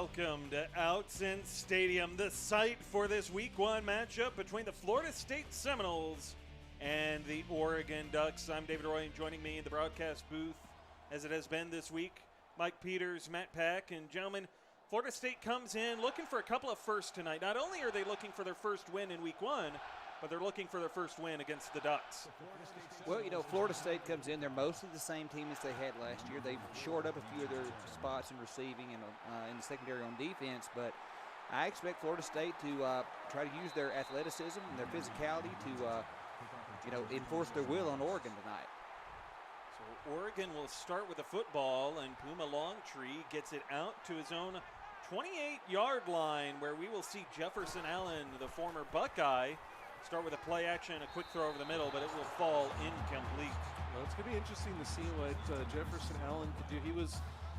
Welcome to Outson Stadium, the site for this Week 1 matchup between the Florida State Seminoles and the Oregon Ducks. I'm David Roy, and joining me in the broadcast booth, as it has been this week, Mike Peters, Matt Pack, and gentlemen, Florida State comes in looking for a couple of firsts tonight. Not only are they looking for their first win in Week 1, but they're looking for their first win against the Ducks. Well, Florida State comes in. They're mostly the same team as they had last year. They've shored up a few of their spots in receiving and in the secondary on defense, but I expect Florida State to try to use their athleticism and their physicality to, enforce their will on Oregon tonight. So Oregon will start with the football, and Puma Longtree gets it out to his own 28-yard line, where we will see Jefferson Allen, the former Buckeye, start with a play action, a quick throw over the middle, but it will fall incomplete. Well, it's going to be interesting to see what Jefferson Allen could do. He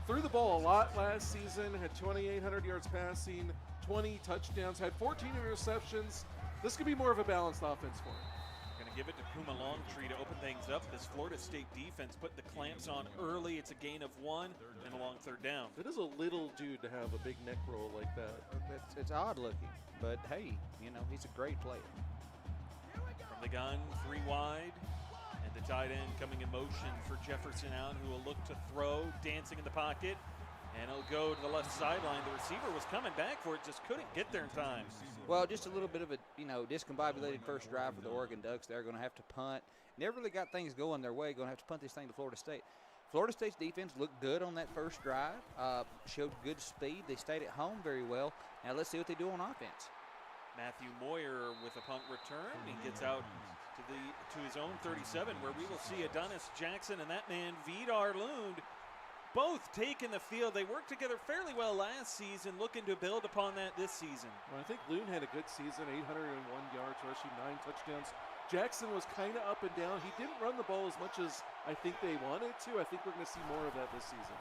threw the ball a lot last season, had 2,800 yards passing, 20 touchdowns, had 14 interceptions. This could be more of a balanced offense for him. Going to give it to Puma Longtree to open things up. This Florida State defense put the clamps on early. It's a gain of 1 and a long third down. It is a little dude to have a big neck roll like that. It's odd looking, but hey, he's a great player. From the gun, 3 wide, and the tight end coming in motion for Jefferson Allen, who will look to throw, dancing in the pocket, and he'll go to the left sideline. The receiver was coming back for it, just couldn't get there in time. Well, just a little bit of a, discombobulated first drive for the Oregon Ducks. They're going to have to punt. Never really got things going their way, going to have to punt this thing to Florida State. Florida State's defense looked good on that first drive, showed good speed. They stayed at home very well. Now let's see what they do on offense. Matthew Moyer with a punt return. He gets out to his own 37, where we will see Adonis Jackson and that man Vidar Lund both taking the field. They worked together fairly well last season, looking to build upon that this season. Well, I think Lund had a good season, 801 yards rushing, 9 touchdowns. Jackson was kind of up and down. He didn't run the ball as much as I think they wanted to. I think we're going to see more of that this season.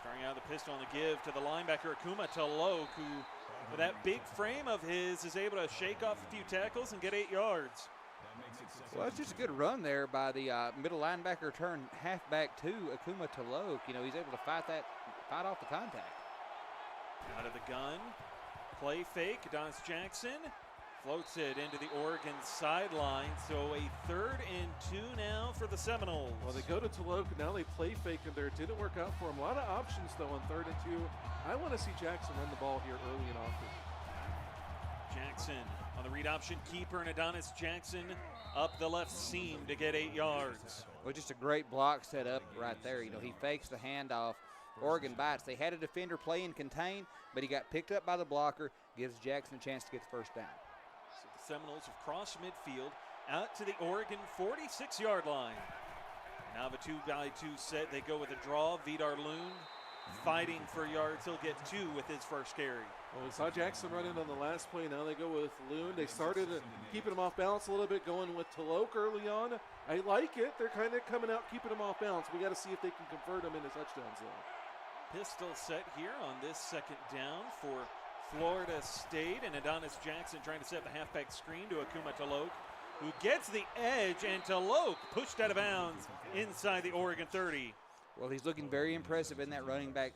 Starting out the pistol on the give to the linebacker Akuma Talok, who, with that big frame of his, is able to shake off a few tackles and get 8 yards. Well, it's just a good run there by the middle linebacker turned halfback to Akuma Talok. He's able to fight off the contact. Out of the gun, play fake, Adonis Jackson floats it into the Oregon sideline. So a 3rd and 2 now for the Seminoles. Well, they go to Talok, now they play fake him there. It didn't work out for him. A lot of options, though, on 3rd and 2. I want to see Jackson run the ball here early and often. Jackson on the read option, keeper, and Adonis Jackson up the left seam to get 8 yards. Well, just a great block set up right there. He fakes the handoff. Oregon bites. They had a defender play and contain, but he got picked up by the blocker, gives Jackson a chance to get the first down. So the Seminoles have crossed midfield out to the Oregon 46-yard line. Now the 2-by-2 set. They go with a draw. Vidar Lund fighting for yards. He'll get 2 with his first carry. Well, we saw Jackson run in on the last play. Now they go with Lund. They started keeping him off balance a little bit, going with Talok early on. I like it. They're kind of coming out, keeping him off balance. We got to see if they can convert him into touchdowns, though. Pistol set here on this 2nd down for Florida State, and Adonis Jackson trying to set the halfback screen to Akuma Talok, who gets the edge, and Talok pushed out of bounds inside the Oregon 30. Well, he's looking very impressive in that running back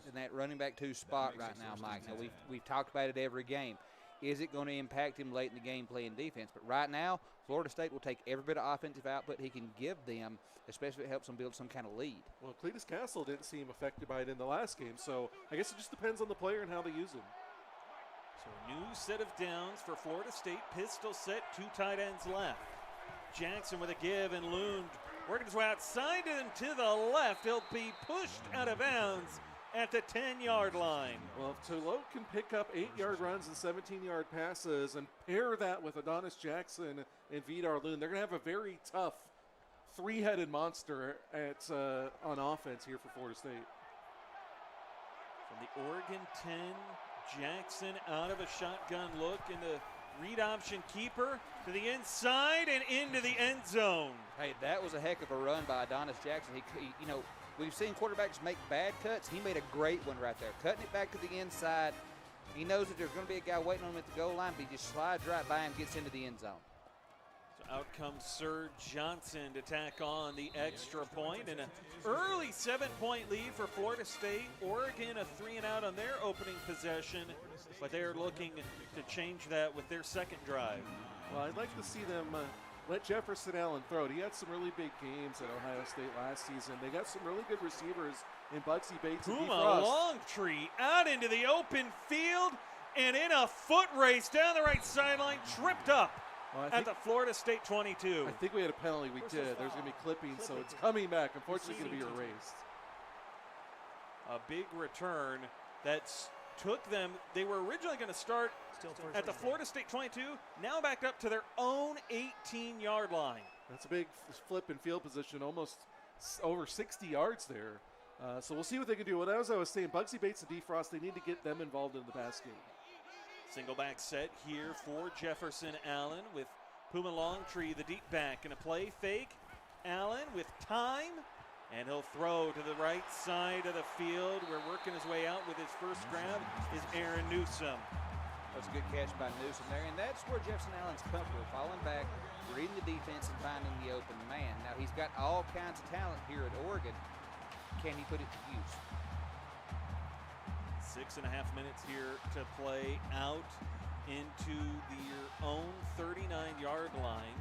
2 spot right now, Mike. Now we've talked about it every game. Is it going to impact him late in the game playing defense? But right now, Florida State will take every bit of offensive output he can give them, especially if it helps them build some kind of lead. Well, Cletus Castle didn't seem affected by it in the last game, so I guess it just depends on the player and how they use him. So a new set of downs for Florida State. Pistol set, 2 tight ends left. Jackson with a give, and Lund working his way outside and to the left. He'll be pushed out of bounds at the 10-yard line. Well, if Talok can pick up 8-yard runs and 17-yard passes and pair that with Adonis Jackson and Vidar Lund, they're going to have a very tough 3-headed monster on offense here for Florida State. From the Oregon 10, Jackson out of a shotgun look in the read option keeper to the inside and into the end zone. Hey, that was a heck of a run by Adonis Jackson. He we've seen quarterbacks make bad cuts. He made a great one right there, cutting it back to the inside. He knows that there's going to be a guy waiting on him at the goal line, but he just slides right by him, gets into the end zone. So Out comes Sir Johnson to tack on the extra point, and an early 7-point lead for Florida State. Oregon a 3-and-out on their opening possession, but they're looking to change that with their second drive. Well, I'd like to see them let Jefferson Allen throw it. He had some really big games at Ohio State last season. They got some really good receivers in Bugsy Bates and Puma DeFrost. Longtree out into the open field, and in a foot race down the right sideline, tripped up at the Florida State 22. I think we had a penalty. We did. There's going to be clipping, so it's coming back. Unfortunately, going to be erased. A big return that's took them. They were originally going to start at the Florida State 22, now backed up to their own 18-yard line. That's a big flip in field position, almost over 60 yards there. So we'll see what they can do. What as I was saying, Bugsy Bates and DeFrost, they need to get them involved in the pass game. Single back set here for Jefferson Allen with Puma Longtree, the deep back, and a play fake. Allen with time, and he'll throw to the right side of the field. We're working his way out with his first grab is Aaron Newsome. That's a good catch by Newsome there, and that's where Jefferson Allen's comfortable, falling back, reading the defense, and finding the open man. Now, he's got all kinds of talent here at Oregon. Can he put it to use? 6.5 minutes here to play out into your own 39-yard line.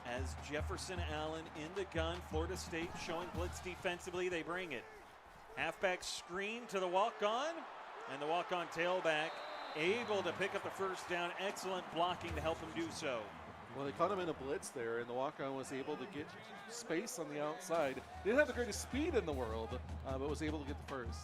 As Jefferson Allen in the gun, Florida State showing blitz defensively, they bring it. Halfback screen to the walk-on, and the walk-on tailback able to pick up the first down. Excellent blocking to help him do so. Well, they caught him in a blitz there, and the walk-on was able to get space on the outside. Didn't have the greatest speed in the world, but was able to get the first.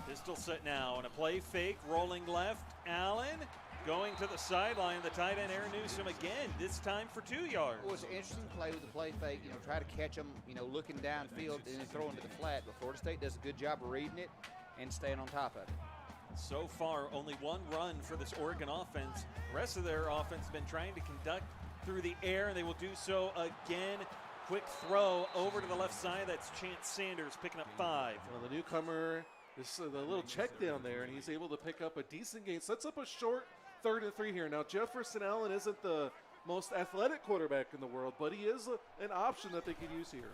Pistol set now, and a play fake, rolling left. Allen going to the sideline. The tight end, Aaron Newsome, again, this time for 2 yards. Well, it's an interesting play with the play fake. Try to catch them, looking downfield and then throw into the flat. But Florida State does a good job of reading it and staying on top of it. So far, only one run for this Oregon offense. The rest of their offense has been trying to conduct through the air, and they will do so again. Quick throw over to the left side. That's Chance Sanders picking up 5. Well, the newcomer, the little check down there, and he's able to pick up a decent gain. Sets up a short 3rd and 3 here. Now, Jefferson Allen isn't the most athletic quarterback in the world, but he is an option that they could use here.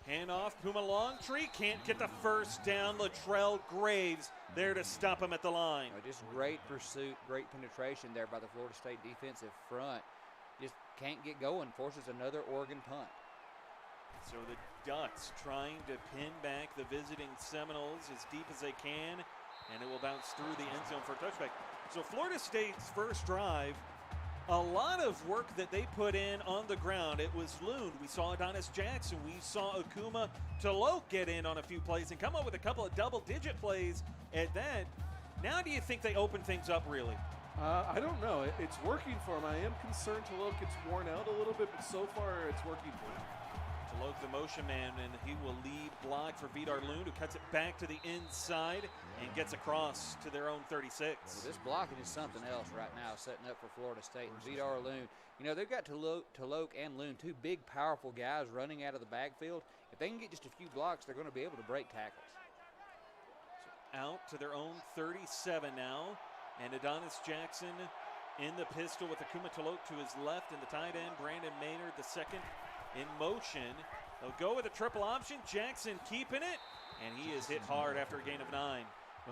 Handoff, Puma Longtree can't get the first down. Latrell Graves there to stop him at the line. Just great pursuit, great penetration there by the Florida State defensive front. Just can't get going, forces another Oregon punt. So the Ducks trying to pin back the visiting Seminoles as deep as they can, and it will bounce through the end zone for a touchback. So Florida State's first drive, a lot of work that they put in on the ground. It was Loon. We saw Adonis Jackson. We saw Akuma Taloke get in on a few plays and come up with a couple of double-digit plays at that. Now do you think they open things up really? I don't know. It's working for him. I am concerned Taloke gets worn out a little bit, but so far it's working for him. Taloke the motion man, and he will lead block for Vidar Loon, who cuts it back to the inside and gets across to their own 36. Well, this blocking is something else right now, setting up for Florida State. And Vidar Loon, they've got Taloke and Loon, two big, powerful guys running out of the backfield. If they can get just a few blocks, they're going to be able to break tackles. So out to their own 37 now, and Adonis Jackson in the pistol with Akuma Taloke to his left, and the tight end, Brandon Maynard, the second, in motion. They'll go with a triple option. Jackson keeping it, and he is hit hard after a gain of 9.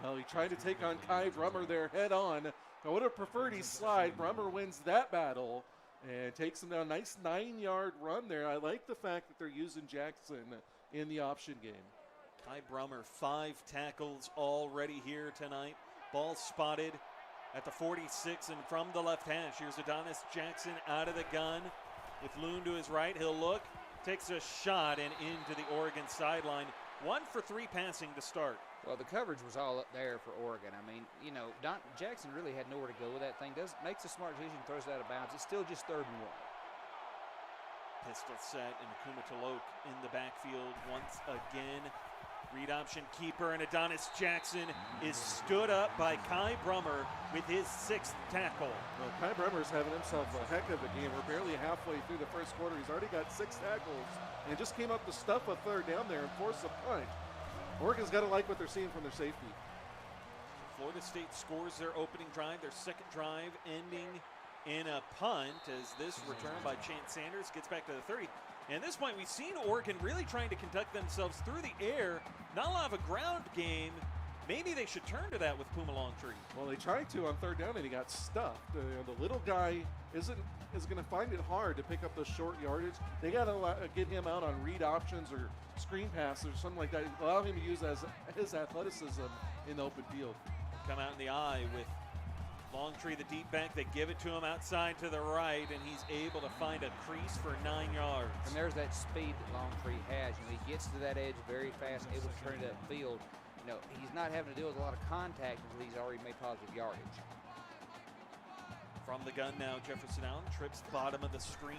Well, he tried to take on Kai Brummer there head on. I would have preferred he slide. Brummer wins that battle and takes him down. Nice 9-yard run there. I like the fact that they're using Jackson in the option game. Kai Brummer, 5 tackles already here tonight. Ball spotted at the 46 and from the left hash. Here's Adonis Jackson out of the gun. With Loon to his right, he'll look, takes a shot and into the Oregon sideline. 1 for 3 passing to start. Well, the coverage was all up there for Oregon. I mean, Jackson really had nowhere to go with that thing. Makes a smart decision, throws it out of bounds. It's still just 3rd and 1. Pistol set, and Akuma Taloke in the backfield once again. Read option keeper, and Adonis Jackson is stood up by Kai Brummer with his 6th tackle. Well, Kai Brummer's having himself a heck of a game. We're barely halfway through the first quarter. He's already got 6 tackles and just came up to stuff a 3rd down there and force a punt. Oregon's got to like what they're seeing from their safety. Florida State scores their opening drive, their second drive ending in a punt as this return by Chance Sanders gets back to the 30. And at this point, we've seen Oregon really trying to conduct themselves through the air. Not a lot of a ground game. Maybe they should turn to that with Puma Longtree. Well, they tried to on third down, and he got stuffed. The little guy is going to find it hard to pick up those short yardage. They got to get him out on read options or screen passes or something like that. Allow him to use his athleticism in the open field. Come out in the eye with Longtree, the deep back. They give it to him outside to the right, and he's able to find a crease for 9 yards. And there's that speed that Longtree has. He gets to that edge very fast, able to turn it upfield. He's not having to deal with a lot of contact until he's already made positive yardage. From the gun now, Jefferson Allen trips bottom of the screen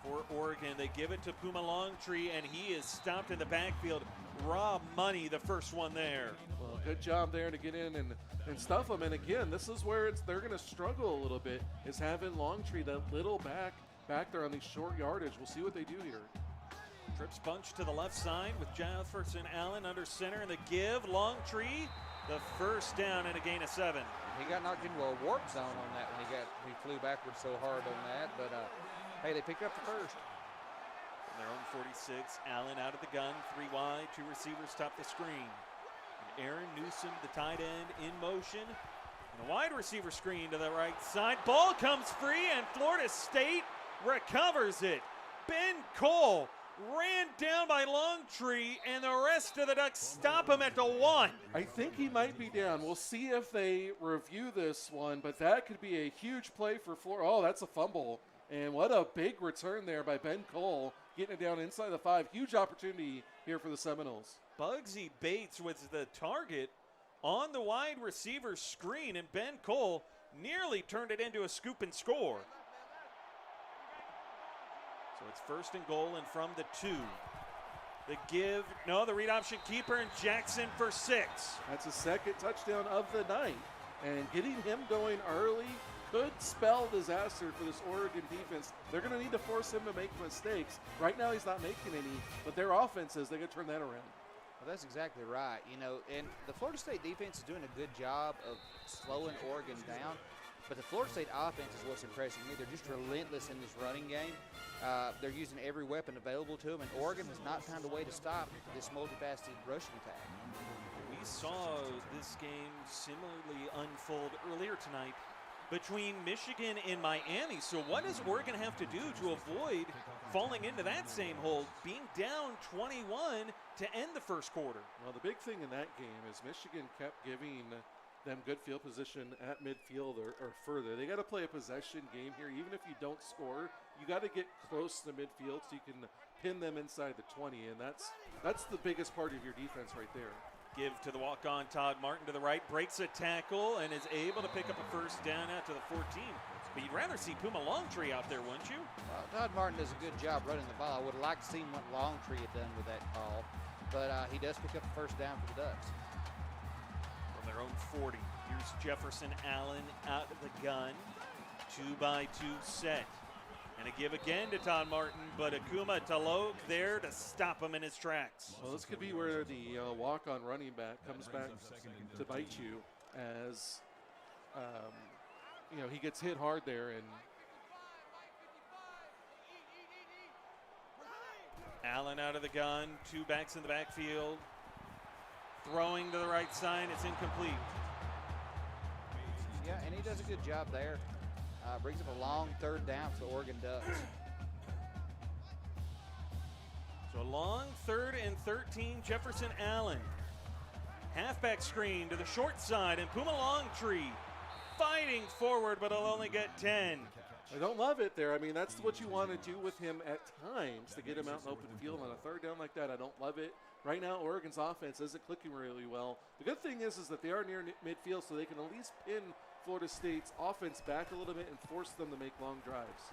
for Oregon. They give it to Puma Longtree, and he is stopped in the backfield. Raw money, the first one there. Well, good job there to get in and stuff them. And again, this is where they're going to struggle a little bit, is having Longtree, that little back there on these short yardage. We'll see what they do here. Trips bunch to the left side with Jefferson Allen under center, and the give. Longtree, the first down and a gain of 7. He got knocked into a warp zone on that when he flew backwards so hard on that. But, hey, they picked up the first. From their own 46, Allen out of the gun, 3 wide, 2 receivers top the screen. And Aaron Newsom, the tight end, in motion. And a wide receiver screen to the right side. Ball comes free, and Florida State recovers it. Ben Cole ran down by Longtree, and the rest of the Ducks stop him at the 1. I think he might be down. We'll see if they review this one, but that could be a huge play for Florida. Oh, that's a fumble. And what a big return there by Ben Cole, getting it down inside the 5. Huge opportunity here for the Seminoles. Bugsy Bates was the target on the wide receiver screen, and Ben Cole nearly turned it into a scoop and score. So it's first and goal, and from the 2. The read option keeper, and Jackson for 6. That's his second touchdown of the night. And getting him going early could spell disaster for this Oregon defense. They're going to need to force him to make mistakes. Right now he's not making any, but their offense is, they could turn that around. Well, that's exactly right. And the Florida State defense is doing a good job of slowing Oregon down. But the Florida State offense is what's impressing me. They're just relentless in this running game. They're using every weapon available to them, and Oregon has not found a way to stop this multifaceted rushing attack. We saw this game similarly unfold earlier tonight between Michigan and Miami. So what does Oregon have to do to avoid falling into that same hole, being down 21 to end the first quarter? Well, the big thing in that game is Michigan kept giving them good field position at midfield or further. They got to play a possession game here. Even if you don't score, you got to get close to midfield so you can pin them inside the 20, and that's the biggest part of your defense right there. Give to the walk-on Todd Martin to the right, breaks a tackle, and is able to pick up a first down out to the 14. But you'd rather see Puma Longtree out there, wouldn't you? Todd Martin does a good job running the ball. I would have liked to see what Longtree had done with that ball, but he does pick up the first down for the Ducks. From their own 40, here's Jefferson Allen out of the gun. 2-by-2 set. And a give again to Todd Martin, but Akuma Talok there to stop him in his tracks. Well, this could be where the walk-on running back comes back to bite you as, he gets hit hard there. And Allen out of the gun, 2 backs in the backfield. Throwing to the right side, it's incomplete. Yeah, and he does a good job there. Brings up a long third down for the Oregon Ducks. So a long 3rd and 13, Jefferson Allen. Halfback screen to the short side, and Puma Longtree fighting forward, but he'll only get 10. I don't love it there. I mean, that's what you want to do with him at times, to get him out in open field on a third down like that. I don't love it. Right now, Oregon's offense isn't clicking really well. The good thing is that they are near midfield, so they can at least pin Florida State's offense back a little bit and force them to make long drives.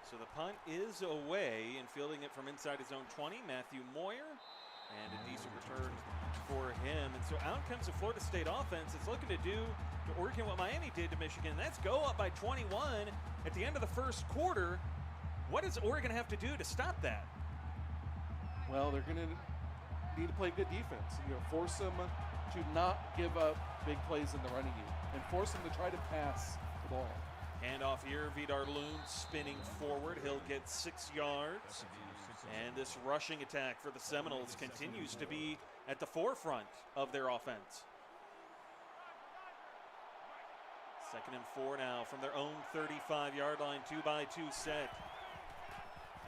So the punt is away, and fielding it from inside his own 20, Matthew Moyer. And a decent return for him. And so out comes the Florida State offense. It's looking to do to Oregon what Miami did to Michigan. That's go up by 21 at the end of the first quarter. What does Oregon have to do to stop that? Well, they're going to need to play good defense. Force them to not give up big plays in the running game, and force them to try to pass the ball. Handoff here, Vidar Loon spinning forward. He'll get 6 yards. And this rushing attack for the Seminoles continues to be at the forefront of their offense. 2nd and 4 now from their own 35-yard line, 2-by-2 set.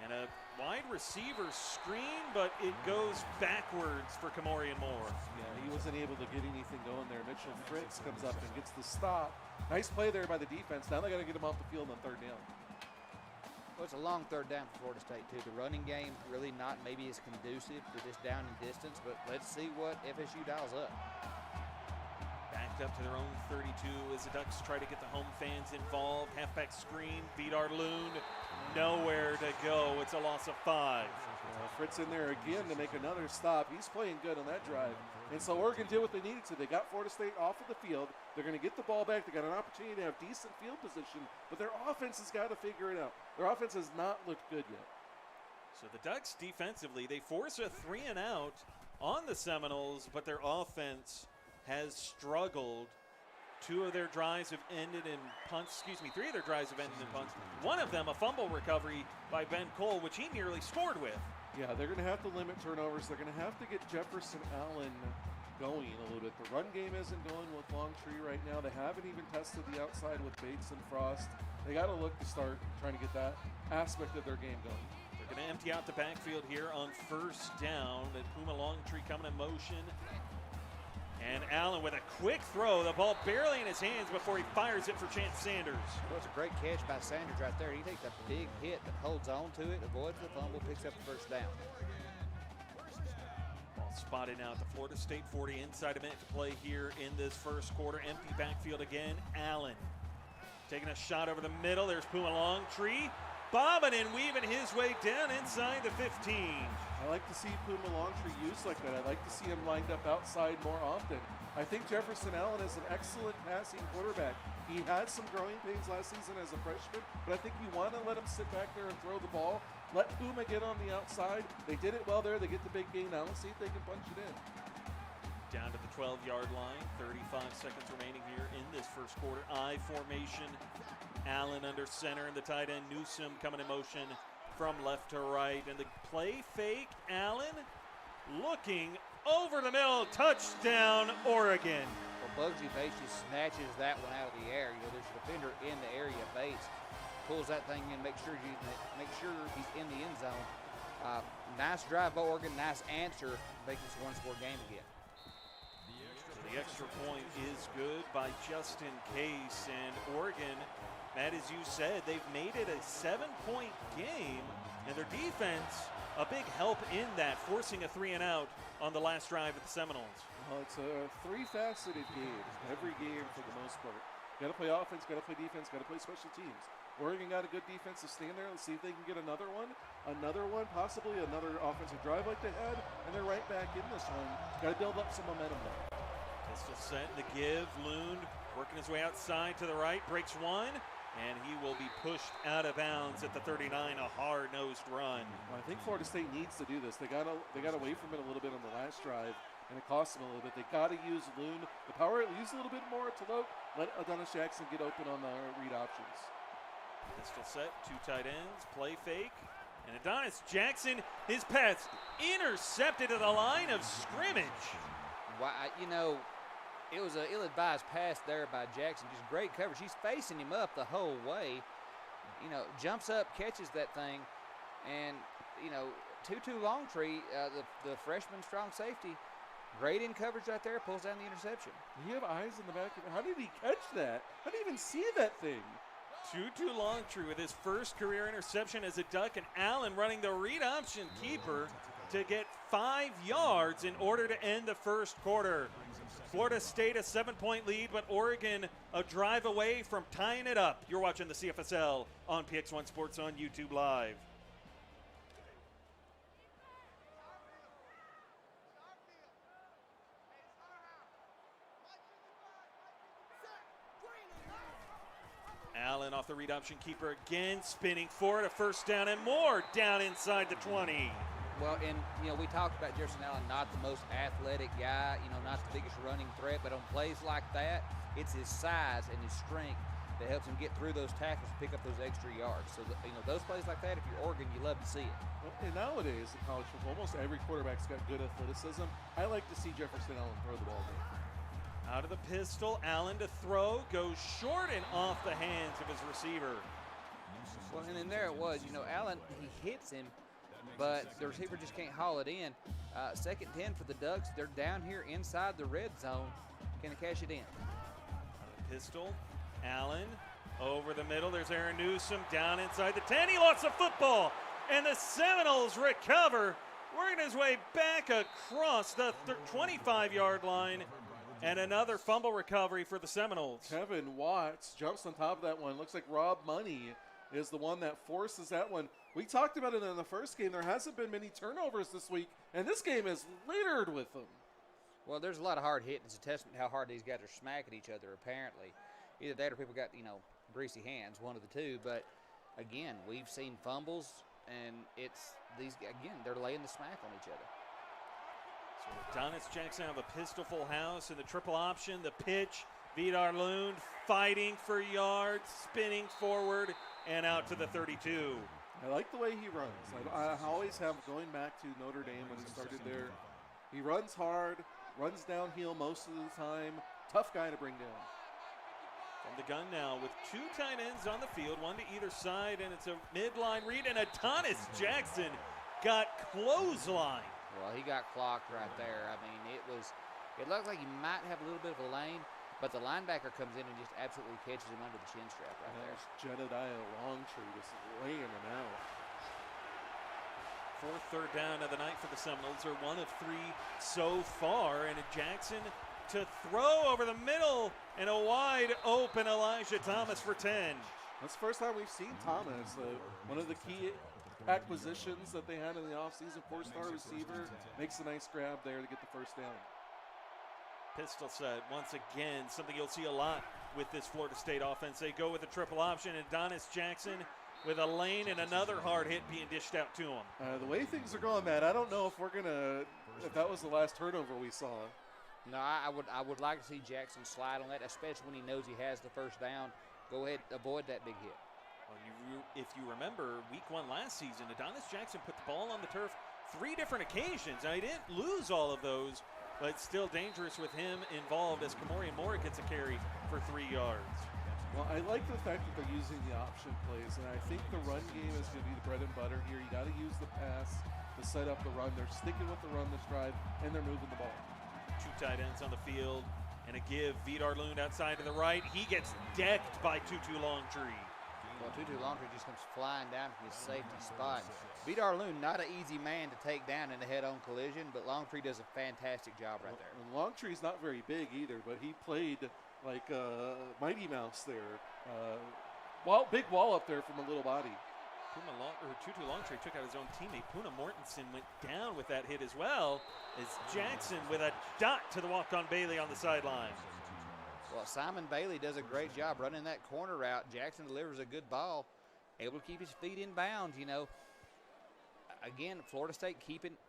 And a wide receiver screen, but it goes backwards for Kamorian Moore. Yeah, he wasn't able to get anything going there. Mitchell Fritz comes up and gets the stop. Nice play there by the defense. Now they got to get him off the field on 3rd down. Well, it's a long 3rd down for Florida State, too. The running game really not maybe as conducive to this down and distance, but let's see what FSU dials up. Backed up to their own 32 as the Ducks try to get the home fans involved. Halfback screen, Vidar Loon, nowhere to go. It's a loss of 5. Fritz in there again to make another stop. He's playing good on that drive. And so Oregon did what they needed to. They got Florida State off of the field. They're going to get the ball back. They got an opportunity to have decent field position, but their offense has got to figure it out. Their offense has not looked good yet. So the Ducks defensively, they force a 3-and-out on the Seminoles, but their offense has struggled. 2 of their drives have ended in punts. 3 of their drives have ended in punts. One of them, a fumble recovery by Ben Cole, which he nearly scored with. Yeah, they're going to have to limit turnovers. They're going to have to get Jefferson Allen going a little bit. The run game isn't going with Longtree right now. They haven't even tested the outside with Bates and Frost. They got to look to start trying to get that aspect of their game going. They're going to empty out the backfield here on 1st down. The Puma Longtree coming in motion. And Allen with a quick throw. The ball barely in his hands before he fires it for Chance Sanders. Well, it's a great catch by Sanders right there. He takes a big hit that holds on to it, avoids the fumble, picks up the 1st down. Ball spotted now at the Florida State 40. Inside a minute to play here in this 1st quarter. Empty backfield again. Allen taking a shot over the middle. There's Puma Longtree. Bobbing and weaving his way down inside the 15. I like to see Puma Longtree used like that. I like to see him lined up outside more often. I think Jefferson Allen is an excellent passing quarterback. He had some growing pains last season as a freshman, but I think you want to let him sit back there and throw the ball. Let Puma get on the outside. They did it well there. They get the big gain. Now let's see if they can punch it in. Down to the 12-yard line. 35 seconds remaining here in this 1st quarter. I formation. Allen under center, and the tight end Newsome coming in motion from left to right. And the play fake, Allen looking over the middle. Touchdown, Oregon. Well, Bugsy Bates just snatches that one out of the air. You know, there's a defender in the area. Bates pulls that thing in, make sure he's in the end zone. Nice drive by Oregon, nice answer, making this a one-score game again. The extra point is good by Justin Case, and Oregon, Matt, as you said, they've made it a 7-point game, and their defense a big help in that, forcing a 3-and-out on the last drive of the Seminoles. Well, it's a 3-faceted game, every game for the most part. Got to play offense, got to play defense, got to play special teams. Oregon got a good defensive stand there. Let's see if they can get another one, possibly another offensive drive like they had, and they're right back in this one. Got to build up some momentum there. Pistol set in the give. Loon working his way outside to the right, breaks one, and he will be pushed out of bounds at the 39, a hard-nosed run. Well, I think Florida State needs to do this. They got away from it a little bit on the last drive, and it cost them a little bit. They got to use Loon. The power, use a little bit more to low. Let Adonis Jackson get open on the read options. Pistol set, 2 tight ends, play fake, and Adonis Jackson, his pass intercepted at the line of scrimmage. Well, you know, it was an ill-advised pass there by Jackson. Just great coverage. He's facing him up the whole way. You know, jumps up, catches that thing, and, you know, Tutu Longtree, the freshman strong safety, great in coverage right there, pulls down the interception. You have eyes in the back of it. How did he catch that? How did he even see that thing? Tutu Longtree with his first career interception as a Duck, and Allen running the read option keeper to get 5 yards in order to end the 1st quarter. Florida State a 7-point lead, but Oregon a drive away from tying it up. You're watching the CFSL on PX1 Sports on YouTube Live. Allen off the read option keeper again, spinning forward, a 1st down and more down inside the 20. Well, and, you know, we talked about Jefferson Allen, not the most athletic guy, you know, not the biggest running threat, but on plays like that, it's his size and his strength that helps them get through those tackles and pick up those extra yards. So, those plays like that, if you're Oregon, you love to see it. Well, and nowadays in college football, almost every quarterback's got good athleticism. I like to see Jefferson Allen throw the ball there. Out of the pistol, Allen to throw, goes short and off the hands of his receiver. Well, and then there it was. Allen, he hits him, but the receiver just can't haul it in. 2nd and 10 for the Ducks. They're down here inside the red zone. Can they cash it in? Pistol, Allen over the middle. There's Aaron Newsom down inside the 10. He lost the football, and the Seminoles recover, working his way back across the 25-yard line, and another fumble recovery for the Seminoles. Kevin Watts jumps on top of that one. Looks like Rob Money is the one that forces that one. We talked about it in the first game. There hasn't been many turnovers this week, and this game is littered with them. Well, there's a lot of hard hitting. It's a testament to how hard these guys are smacking each other, apparently. Either that or people got, greasy hands, one of the two. But, again, we've seen fumbles, and they're laying the smack on each other. So Adonis Jackson out of a pistol full house in the triple option, the pitch. Vidar Lund fighting for yards, spinning forward, and out to the 32. I like the way he runs. I always have, going back to Notre Dame when he started there, he runs hard, runs downhill most of the time. Tough guy to bring down. From the gun now with 2 tight ends on the field, one to either side, and it's a midline read, and Adonis Jackson got clothesline. Well, he got clocked right there. I mean, it looked like he might have a little bit of a lane, but the linebacker comes in and just absolutely catches him under the chin strap right there. Jedediah Longtree just laying him out. 4th third down of the night for the Seminoles. They're 1 of 3 so far, and Jackson to throw over the middle, and a wide open Elijah Thomas for 10. That's the first time we've seen Thomas. One of the key acquisitions that they had in the offseason, 4-star receiver, makes a nice grab there to get the first down. Pistol set once again, something you'll see a lot with this Florida State offense. They go with a triple option, and Adonis Jackson with a lane and another hard hit being dished out to him. The way things are going, Matt, I don't know if that was the last turnover we saw. No, I would like to see Jackson slide on that, especially when he knows he has the first down. Go ahead, avoid that big hit. Well, if you remember week 1 last season, Adonis Jackson put the ball on the turf 3 different occasions. Now, he didn't lose all of those, but still dangerous with him involved as Kamorian Moore gets a carry for 3 yards. Well, I like the fact that they're using the option plays, and I think the run game is going to be the bread and butter here. You got to use the pass to set up the run. They're sticking with the run this drive, and they're moving the ball. 2 tight ends on the field, and a give. Vidar Lund outside to the right. He gets decked by Tutu Longtree. Well, Tutu Longtree just comes flying down from his safety spot. Vidar Lund, not an easy man to take down in a head-on collision, but Longtree does a fantastic job right there. And Longtree's not very big either, but he played like Mighty Mouse there. Big wall up there from a little body. Tutu Longtree took out his own teammate. Puna Mortensen went down with that hit as well, as Jackson with a dot to the walk-on Bailey on the sideline. Well, Simon Bailey does a great job running that corner route. Jackson delivers a good ball, able to keep his feet in bounds, Again, Florida State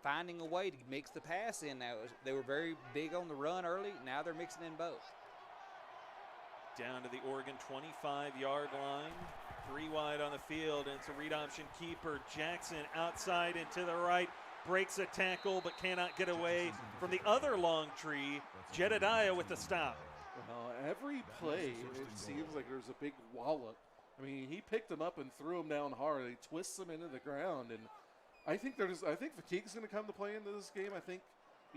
finding a way to mix the pass in. Now, they were very big on the run early. Now they're mixing in both. Down to the Oregon 25-yard line. 3 wide on the field, and it's a read option keeper. Jackson outside and to the right. Breaks a tackle but cannot get away from the other Longtree. Jedediah with the stop. Well, every play, it seems like there's a big wallop. I mean, he picked him up and threw him down hard. He twists him into the ground, and I think fatigue's going to come to play into this game. I think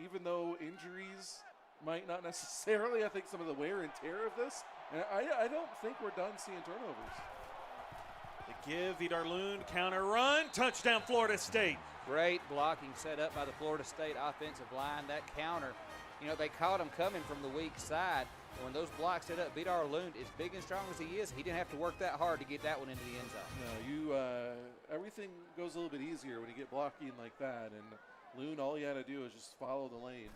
even though injuries might not necessarily, I think some of the wear and tear of this, and I don't think we're done seeing turnovers. The give, Vidar Lund, counter run, touchdown Florida State. Great blocking set up by the Florida State offensive line. That counter, they caught him coming from the weak side. And when those blocks set up, Vidar Lund, as big and strong as he is, he didn't have to work that hard to get that one into the end zone. No, everything goes a little bit easier when you get blocking like that. And Lund, all you had to do is just follow the lane.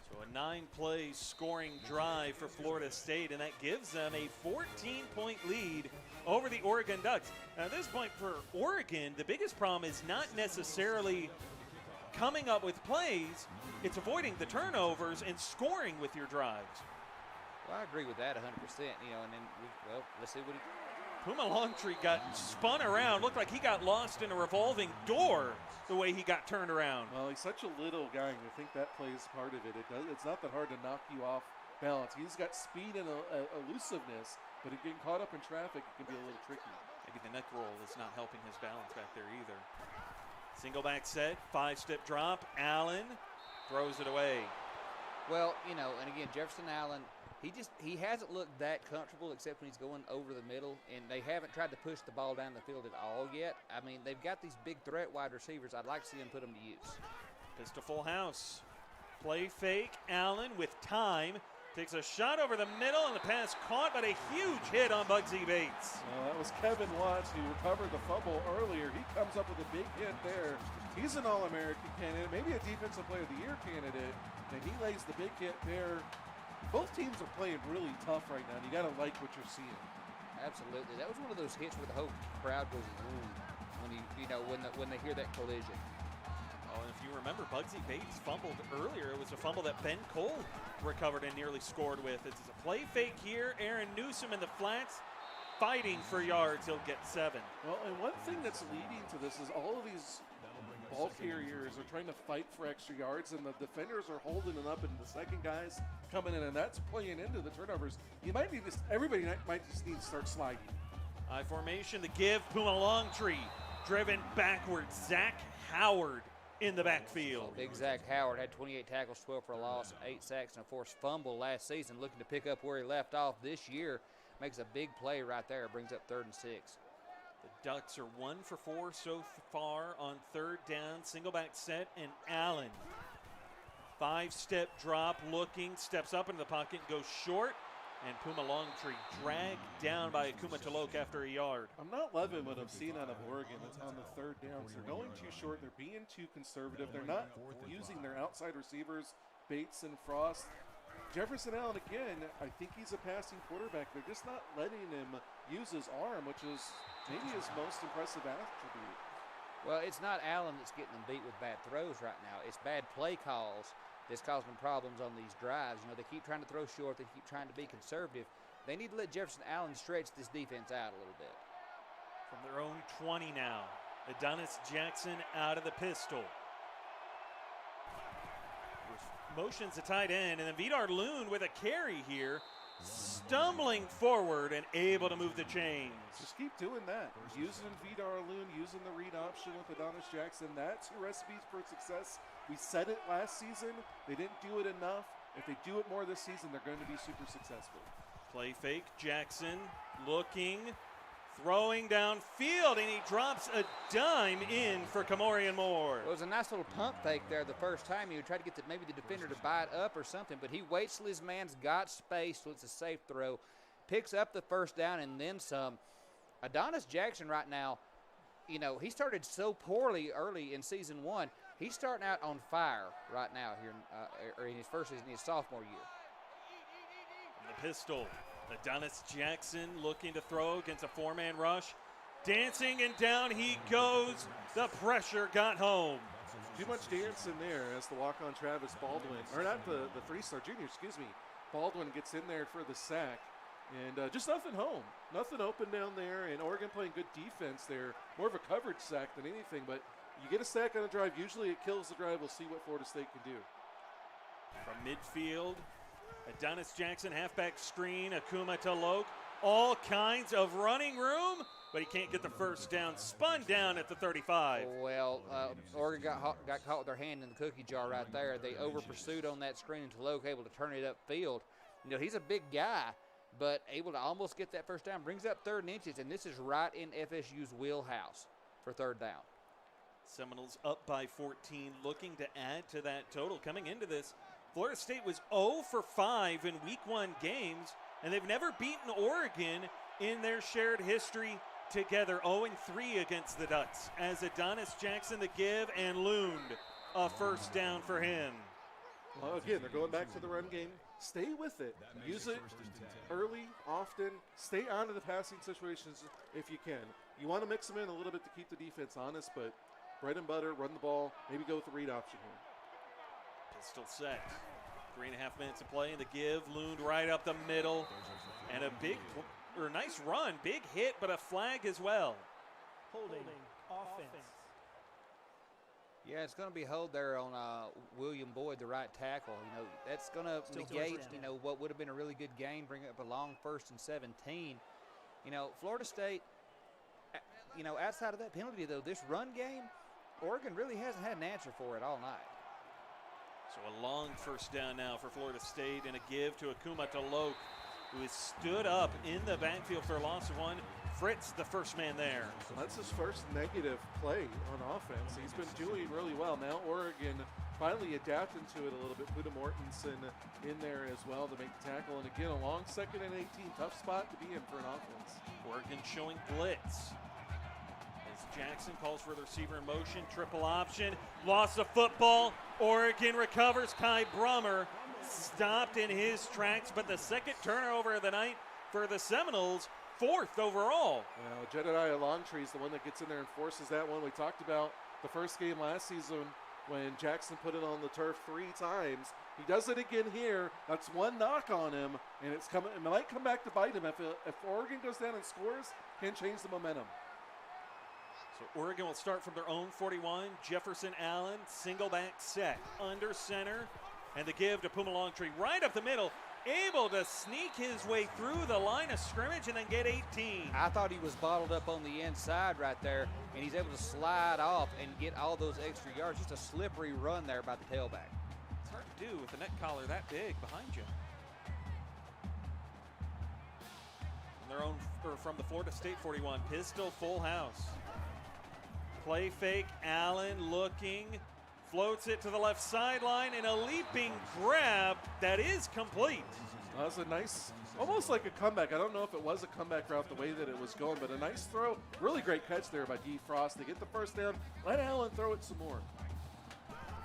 So a 9-play scoring drive for Florida State, and that gives them a 14-point lead over the Oregon Ducks. Now, at this point for Oregon, the biggest problem is not necessarily coming up with plays, it's avoiding the turnovers and scoring with your drives. Well, I agree with that 100%. You know, and then let's see what he. Puma Longtree got spun around. Looked like he got lost in a revolving door the way he got turned around. Well, he's such a little guy, and I think that plays part of it. It's not that hard to knock you off balance. He's got speed and elusiveness, but getting caught up in traffic, it can be a little tricky. Maybe the neck roll is not helping his balance back there either. Single back set, 5-step drop. Allen throws it away. Well, you know, and again, Jefferson Allen, he hasn't looked that comfortable except when he's going over the middle, and they haven't tried to push the ball down the field at all yet. I mean, they've got these big threat wide receivers. I'd like to see them put them to use. Pistol full house. Play fake. Allen with time takes a shot over the middle, and the pass caught, but a huge hit on Bugsy Bates. Well, that was Kevin Watts who recovered the fumble earlier. He comes up with a big hit there. He's an All-American candidate, maybe a Defensive Player of the Year candidate, and he lays the big hit there. Both teams are playing really tough right now, and you got to like what you're seeing. Absolutely. That was one of those hits where the whole crowd goes, ooh, when they hear that collision. Oh, and if you remember, Bugsy Bates fumbled earlier. It was a fumble that Ben Cole recovered and nearly scored with. It's a play fake here. Aaron Newsom in the flats, fighting for yards. He'll get 7. Well, and one thing that's leading to this is all of these ball carriers are trying to fight for extra yards, and the defenders are holding it up, and the second guys coming in, and that's playing into the turnovers. You might need this. Everybody might just need to start sliding. I formation, the give. Puma Longtree driven backwards. Zach Howard in the backfield. Big Zach Howard had 28 tackles, 12 for a loss, 8 sacks, and a forced fumble last season. Looking to pick up where he left off this year. Makes a big play right there. Brings up 3rd and 6. The Ducks are 1 for 4 so far on 3rd down. Single back set, and Allen. 5-step drop, looking, steps up into the pocket, goes short, and Puma Longtree dragged down by Akuma Taloke after a yard. I'm not loving what I'm seeing out of Oregon. It's on the 3rd downs. They're going too short. They're being too conservative. They're not using their outside receivers, Bates and Frost. Jefferson Allen, again, I think he's a passing quarterback. They're just not letting him use his arm, which is maybe his most impressive attribute. Well, it's not Allen that's getting them beat with bad throws right now. It's bad play calls that's causing them problems on these drives. You know, they keep trying to throw short. They keep trying to be conservative. They need to let Jefferson Allen stretch this defense out a little bit. From their own 20 now, Adonis Jackson out of the pistol. Motions a tight end, and then Vidar Loon with a carry here, stumbling forward and able to move the chains. Just keep doing that. Using Vidar Loon, using the read option with Adonis Jackson. That's your recipes for success. We said it last season. They didn't do it enough. If they do it more this season, they're going to be super successful. Play fake, Jackson looking, throwing downfield, and he drops a dime in for Kamorian Moore. It was a nice little pump fake there the first time. He would try to get maybe the defender to bite up or something, but he waits till his man's got space, so it's a safe throw, picks up the 1st down and then some. Adonis Jackson right now, you know, he started so poorly early in season 1. He's starting out on fire right now here in his first season, his sophomore year. From the pistol, Adonis Jackson looking to throw against a 4-man rush. Dancing, and down he goes. The pressure got home. Too much dancing there as the walk-on Travis Baldwin, or not the 3-star junior, excuse me. Baldwin gets in there for the sack. And just nothing home. Nothing open down there, and Oregon playing good defense there. More of a coverage sack than anything, but you get a sack on a drive, usually it kills the drive. We'll see what Florida State can do. From midfield, Adonis Jackson, halfback screen, Akuma Taloke, all kinds of running room, but he can't get the 1st down. Spun down at the 35. Well, Oregon got caught with their hand in the cookie jar right there. They over-pursued on that screen, and Taloke able to turn it upfield. You know, he's a big guy, but able to almost get that 1st down. Brings up 3rd and inches, and this is right in FSU's wheelhouse for 3rd down. Seminoles up by 14, looking to add to that total. Coming into this, Florida State was 0 for 5 in Week 1 games, and they've never beaten Oregon in their shared history together. 0-3 against the Ducks as Adonis Jackson the give, and Lund a 1st down for him. Well, again, they're going back to the run game. Stay with it. Use it early, often. Stay out of the passing situations if you can. You want to mix them in a little bit to keep the defense honest, but bread and butter, run the ball, maybe go with the read option here. Pistol set. 3.5 minutes to play in the give. Lund right up the middle. And a nice run. Big hit, but a flag as well. Holding offense. Yeah, it's going to be hold there on William Boyd, the right tackle. You know, that's going to negate, what would have been a really good gain, bring up a long 1st and 17. You know, Florida State, outside of that penalty, though, this run game, Oregon really hasn't had an answer for it all night. So a long first down now for Florida State and a give to Akuma Toloke, who has stood up in the backfield for a loss of 1. Fritz, the first man there. So that's his first negative play on offense. He's been doing really well. Now Oregon finally adapting to it a little bit. Puda Mortensen in there as well to make the tackle. And again, a long 2nd and 18. Tough spot to be in for an offense. Oregon showing blitz. As Jackson calls for the receiver in motion. Triple option. Lost the football. Oregon recovers. Kai Brummer stopped in his tracks. But the second turnover of the night for the Seminoles. 4th overall. Jedediah Longtree is the one that gets in there and forces that one. We talked about the first game last season when Jackson put it on the turf 3 times. He does it again here. That's 1 knock on him, and it might come back to bite him. If Oregon goes down and scores, can change the momentum. So Oregon will start from their own 41. Jefferson Allen, single back set, under center, and the give to Puma Longtree right up the middle. Able to sneak his way through the line of scrimmage and then get 18. I thought he was bottled up on the inside right there, and he's able to slide off and get all those extra yards. Just a slippery run there by the tailback. It's hard to do with a neck collar that big behind you. From the Florida State 41, pistol full house. Play fake, Allen looking. Floats it to the left sideline and a leaping grab that is complete. That was a nice, almost like a comeback. I don't know if it was a comeback route the way that it was going, but a nice throw. Really great catch there by D. Frost. They get the first down. Let Allen throw it some more.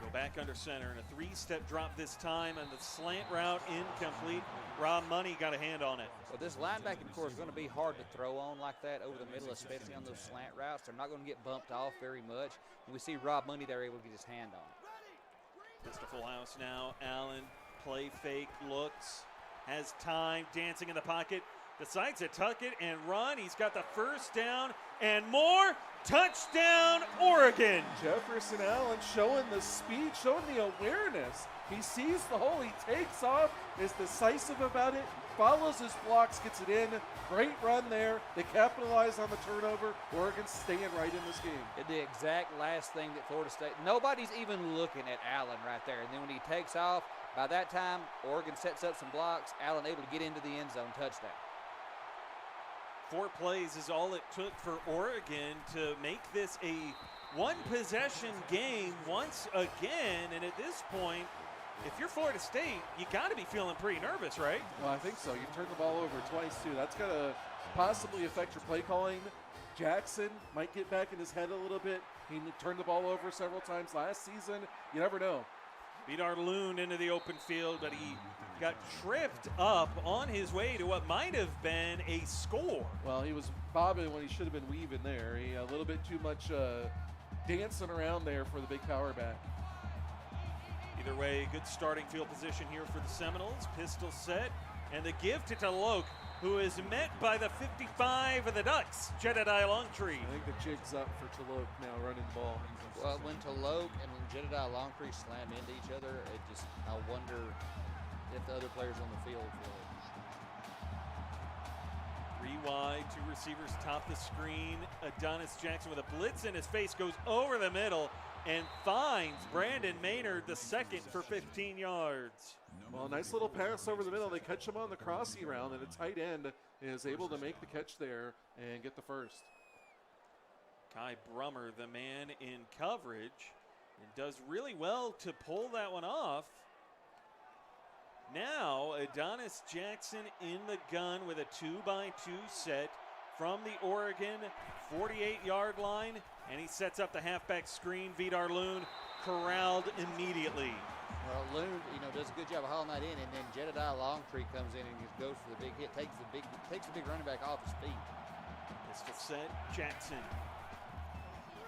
Go back under center and a 3-step drop this time, and the slant route incomplete. Rob Money got a hand on it. Well, this linebacking core is going to be hard to throw on like that over the middle, especially on those slant routes. They're not going to get bumped off very much. And we see Rob Money there able to get his hand on it. Just a full house now. Allen, play fake, looks, has time, dancing in the pocket, decides to tuck it and run. He's got the first down and more. Touchdown, Oregon. Jefferson Allen showing the speed, showing the awareness. He sees the hole, he takes off, is decisive about it, follows his blocks, gets it in. Great run there. They capitalize on the turnover. Oregon's staying right in this game. The exact last thing that Florida State, nobody's even looking at Allen right there. And then when he takes off, by that time, Oregon sets up some blocks. Allen able to get into the end zone, touchdown. 4 plays is all it took for Oregon to make this a 1-possession game once again. And at this point, if you're Florida State, you got to be feeling pretty nervous, right? Well, I think so. You turned the ball over twice, too. That's going to possibly affect your play calling. Jackson might get back in his head a little bit. He turned the ball over several times last season. You never know. Vidar Lund into the open field, but he got tripped up on his way to what might have been a score. Well, he was bobbing when he should have been weaving there. He a little bit too much dancing around there for the big power back. Either way, good starting field position here for the Seminoles. Pistol set, and the give to Toloke, who is met by the 55 of the Ducks, Jedediah Longtree. I think the jig's up for Toloke now running the ball. Well, when Toloke and Jedediah Longtree slam into each other, I wonder if the other players on the field feel it. 3 wide, 2 receivers top the screen. Adonis Jackson with a blitz in his face goes over the middle and finds Brandon Maynard the second for 15 yards. Well, nice little pass over the middle. They catch him on the crossing round, and a tight end is able to make the catch there and get the first. Kai Brummer, the man in coverage, and does really well to pull that one off. Now, Adonis Jackson in the gun with a 2-by-2 set from the Oregon 48-yard line, and he sets up the halfback screen. Vidar Lund corralled immediately. Well, Lund, does a good job of hauling that in, and then Jedediah Longtree comes in and just goes for the big hit, takes the big running back off his feet. Pistol set, Jackson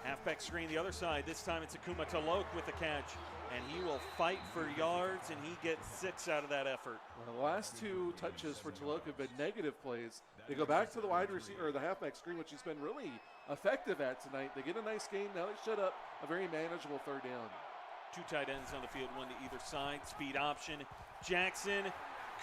Halfback screen the other side. This time it's Akuma Talok with the catch, and he will fight for yards, and he gets 6 out of that effort. Well, the last 2 touches for Talok have been negative plays. They go back to the wide receiver, or the halfback screen, which he's been really effective at tonight. They get a nice gain. Now they shut up a very manageable 3rd down. 2 tight ends on the field, 1 to either side. Speed option. Jackson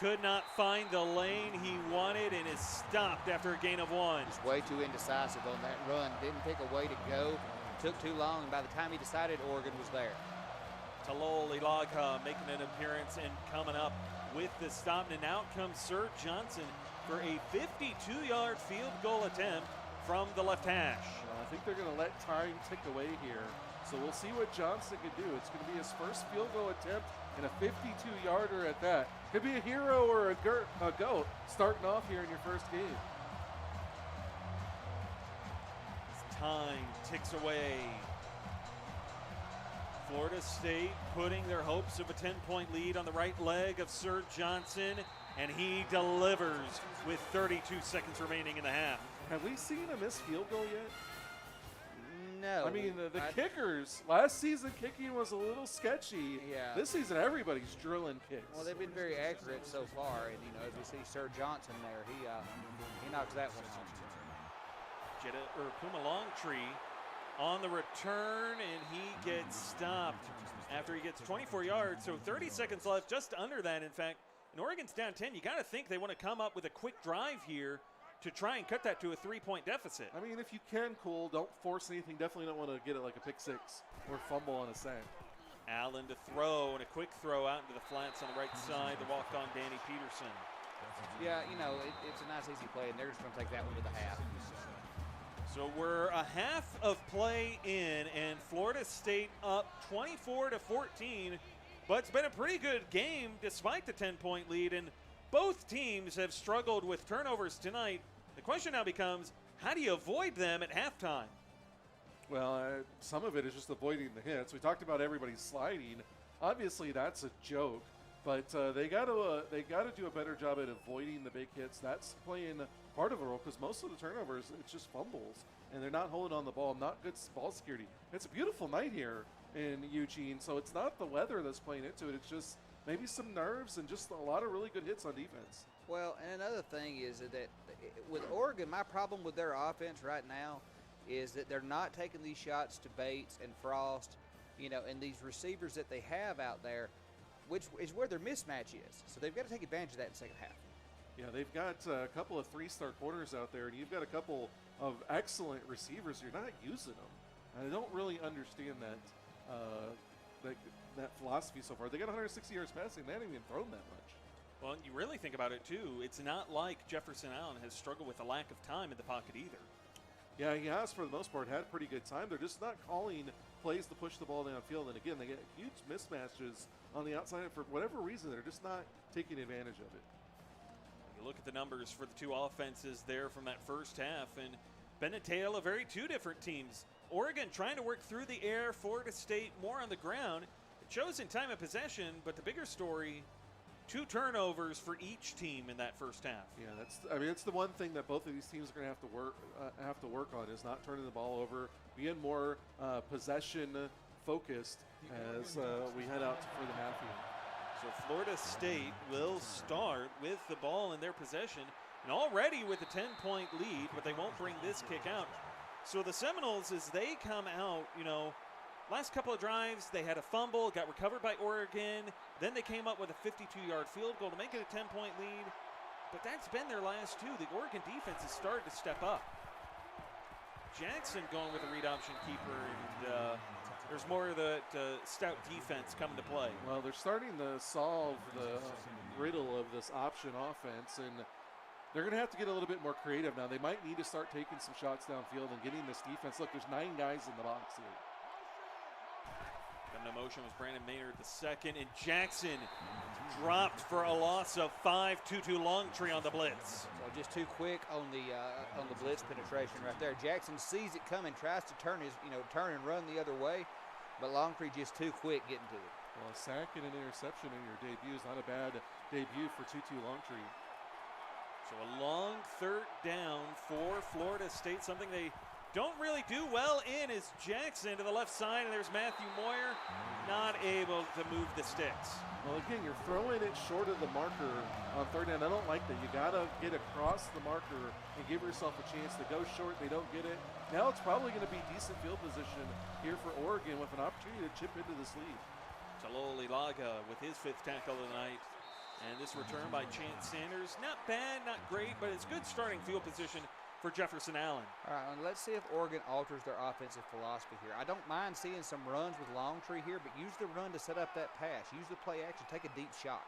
could not find the lane he wanted and is stopped after a gain of 1. Just way too indecisive on that run. Didn't pick a way to go. Took too long, and by the time he decided, Oregon was there. Talol Ilagha making an appearance and coming up with the stop. And out comes Sir Johnson for a 52-yard field goal attempt from the left hash. I think they're going to let time tick away here. So we'll see what Johnson can do. It's going to be his first field goal attempt and a 52-yarder at that. Could be a hero or a goat starting off here in your first game. As time ticks away, Florida State putting their hopes of a 10-point lead on the right leg of Sir Johnson, and he delivers with 32 seconds remaining in the half. Have we seen a missed field goal yet? No. I mean, the kickers, last season kicking was a little sketchy. Yeah. This season, everybo's drilling kicks. Well, they've been very accurate so far, and as we see Sir Johnson there, he knocks that one off. Puma Longtree on the return, and he gets stopped after he gets 24 yards. So 30 seconds left, just under that, in fact. And Oregon's down 10. You got to think they want to come up with a quick drive here to try and cut that to a 3-point deficit. I mean, if you can, Cole, don't force anything. Definitely don't want to get it like a pick 6 or fumble on a sack. Allen to throw, and a quick throw out into the flats on the right side. The walk-on Danny Peterson. Yeah, it's a nice, easy play, and they're just going to take that one to the half. So we're a half of play in, and Florida State up 24-14. But it's been a pretty good game despite the 10-point lead, and both teams have struggled with turnovers tonight. The question now becomes, how do you avoid them at halftime? Well, some of it is just avoiding the hits. We talked about everybody sliding. Obviously, that's a joke, but they got to do a better job at avoiding the big hits. That's playing part of a role because most of the turnovers, it's just fumbles, and they're not holding on the ball. Not good ball security. It's a beautiful night here in Eugene, so it's not the weather that's playing into it. It's just maybe some nerves and just a lot of really good hits on defense. Well, and another thing is that with Oregon, my problem with their offense right now is that they're not taking these shots to Bates and Frost, and these receivers that they have out there, which is where their mismatch is. So they've got to take advantage of that in the second half. Yeah, they've got a couple of 3-star corners out there, and you've got a couple of excellent receivers. You're not using them. I don't really understand that philosophy so far. They got 160 yards passing. They haven't even thrown that much. Well, you really think about it, too. It's not like Jefferson Allen has struggled with a lack of time in the pocket either. Yeah, he has, for the most part, had pretty good time. They're just not calling plays to push the ball downfield. And, again, they get huge mismatches on the outside. And for whatever reason, they're just not taking advantage of it. You look at the numbers for the two offenses there from that first half, and been a tale of two different teams. Oregon trying to work through the air, Florida State more on the ground. It shows in time of possession, but the bigger story, 2 turnovers for each team in that first half. Yeah, it's the one thing that both of these teams are going to have to work on is not turning the ball over, being more possession focused as we head out for the half here. So Florida State will start with the ball in their possession, and already with a 10-point lead, but they won't bring this kick out. So the Seminoles, as they come out, last couple of drives, they had a fumble, got recovered by Oregon. Then they came up with a 52-yard field goal to make it a 10-point lead. But that's been their last 2. The Oregon defense has started to step up. Jackson going with a read option keeper, and there's more of the stout defense coming to play. Well, they're starting to solve the riddle of this option offense, and they're going to have to get a little bit more creative now. They might need to start taking some shots downfield and getting this defense. Look, there's 9 guys in the box here. And the motion was Brandon Maynard the second, and Jackson dropped for a loss of 5. 2-2 Longtree on the blitz. So just too quick on the blitz penetration right there. Jackson sees it coming, tries to turn and run the other way, but Longtree just too quick getting to it. Well, a sack and an interception in your debut is not a bad debut for 2-2 Longtree. So a long 3rd down for Florida State, something they don't really do well in is Jackson to the left side, and there's Matthew Moyer, not able to move the sticks. Well, again, you're throwing it short of the marker on third down. I don't like that. You got to get across the marker and give yourself a chance to go short. They don't get it. Now it's probably going to be decent field position here for Oregon with an opportunity to chip into this lead. Taloli Laga with his 5th tackle of the night. And this return by Chance Sanders, not bad, not great, but it's good starting field position for Jefferson Allen. All right, let's see if Oregon alters their offensive philosophy here. I don't mind seeing some runs with Longtree here, but use the run to set up that pass. Use the play action, take a deep shot.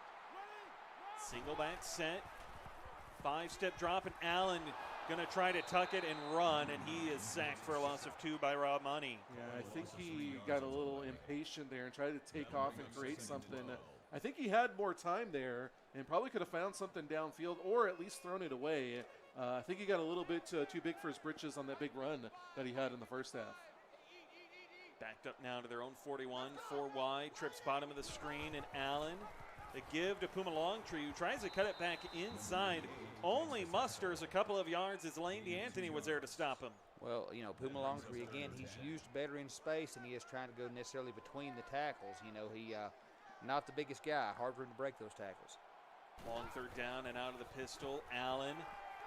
Single back set, 5-step drop, and Allen going to try to tuck it and run, and he is sacked for a loss of 2 by Rob Money. Yeah, I think he got a little impatient there and tried to take off and create something. I think he had more time there and probably could have found something downfield or at least thrown it away. I think he got a little bit too big for his britches on that big run that he had in the first half. Backed up now to their own 41, 4 wide, trips bottom of the screen, and Allen. The give to Puma Longtree, who tries to cut it back inside. Only musters a couple of yards as Lane DeAnthony was there to stop him. Well, you know, Puma Longtree, again, he's used better in space than he is trying to go necessarily between the tackles. You know, he not the biggest guy, hard for him to break those tackles. Long 3rd down and out of the pistol. Allen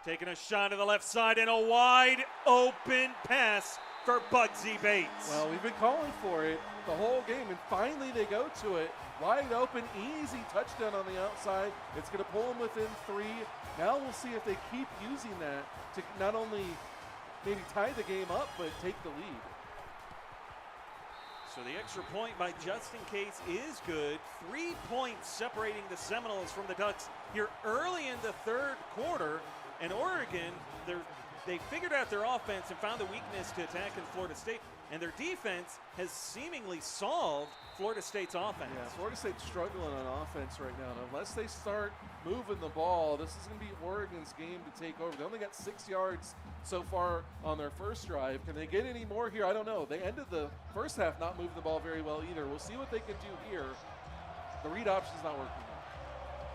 taking a shot to the left side and a wide open pass for Bugsy Bates. Well, we've been calling for it the whole game, and finally they go to it. Wide open, easy touchdown on the outside. It's going to pull them within 3. Now we'll see if they keep using that to not only maybe tie the game up, but take the lead. So the extra point by Justin Case is good. 3 points separating the Seminoles from the Ducks here early in the 3rd quarter. And Oregon, they figured out their offense and found the weakness to attack in Florida State. And their defense has seemingly solved Florida State's offense. Yeah, Florida State's struggling on offense right now. And unless they start moving the ball, this is going to be Oregon's game to take over. They only got 6 yards so far on their first drive. Can they get any more here? I don't know. They ended the first half not moving the ball very well either. We'll see what they can do here. The read option's not working.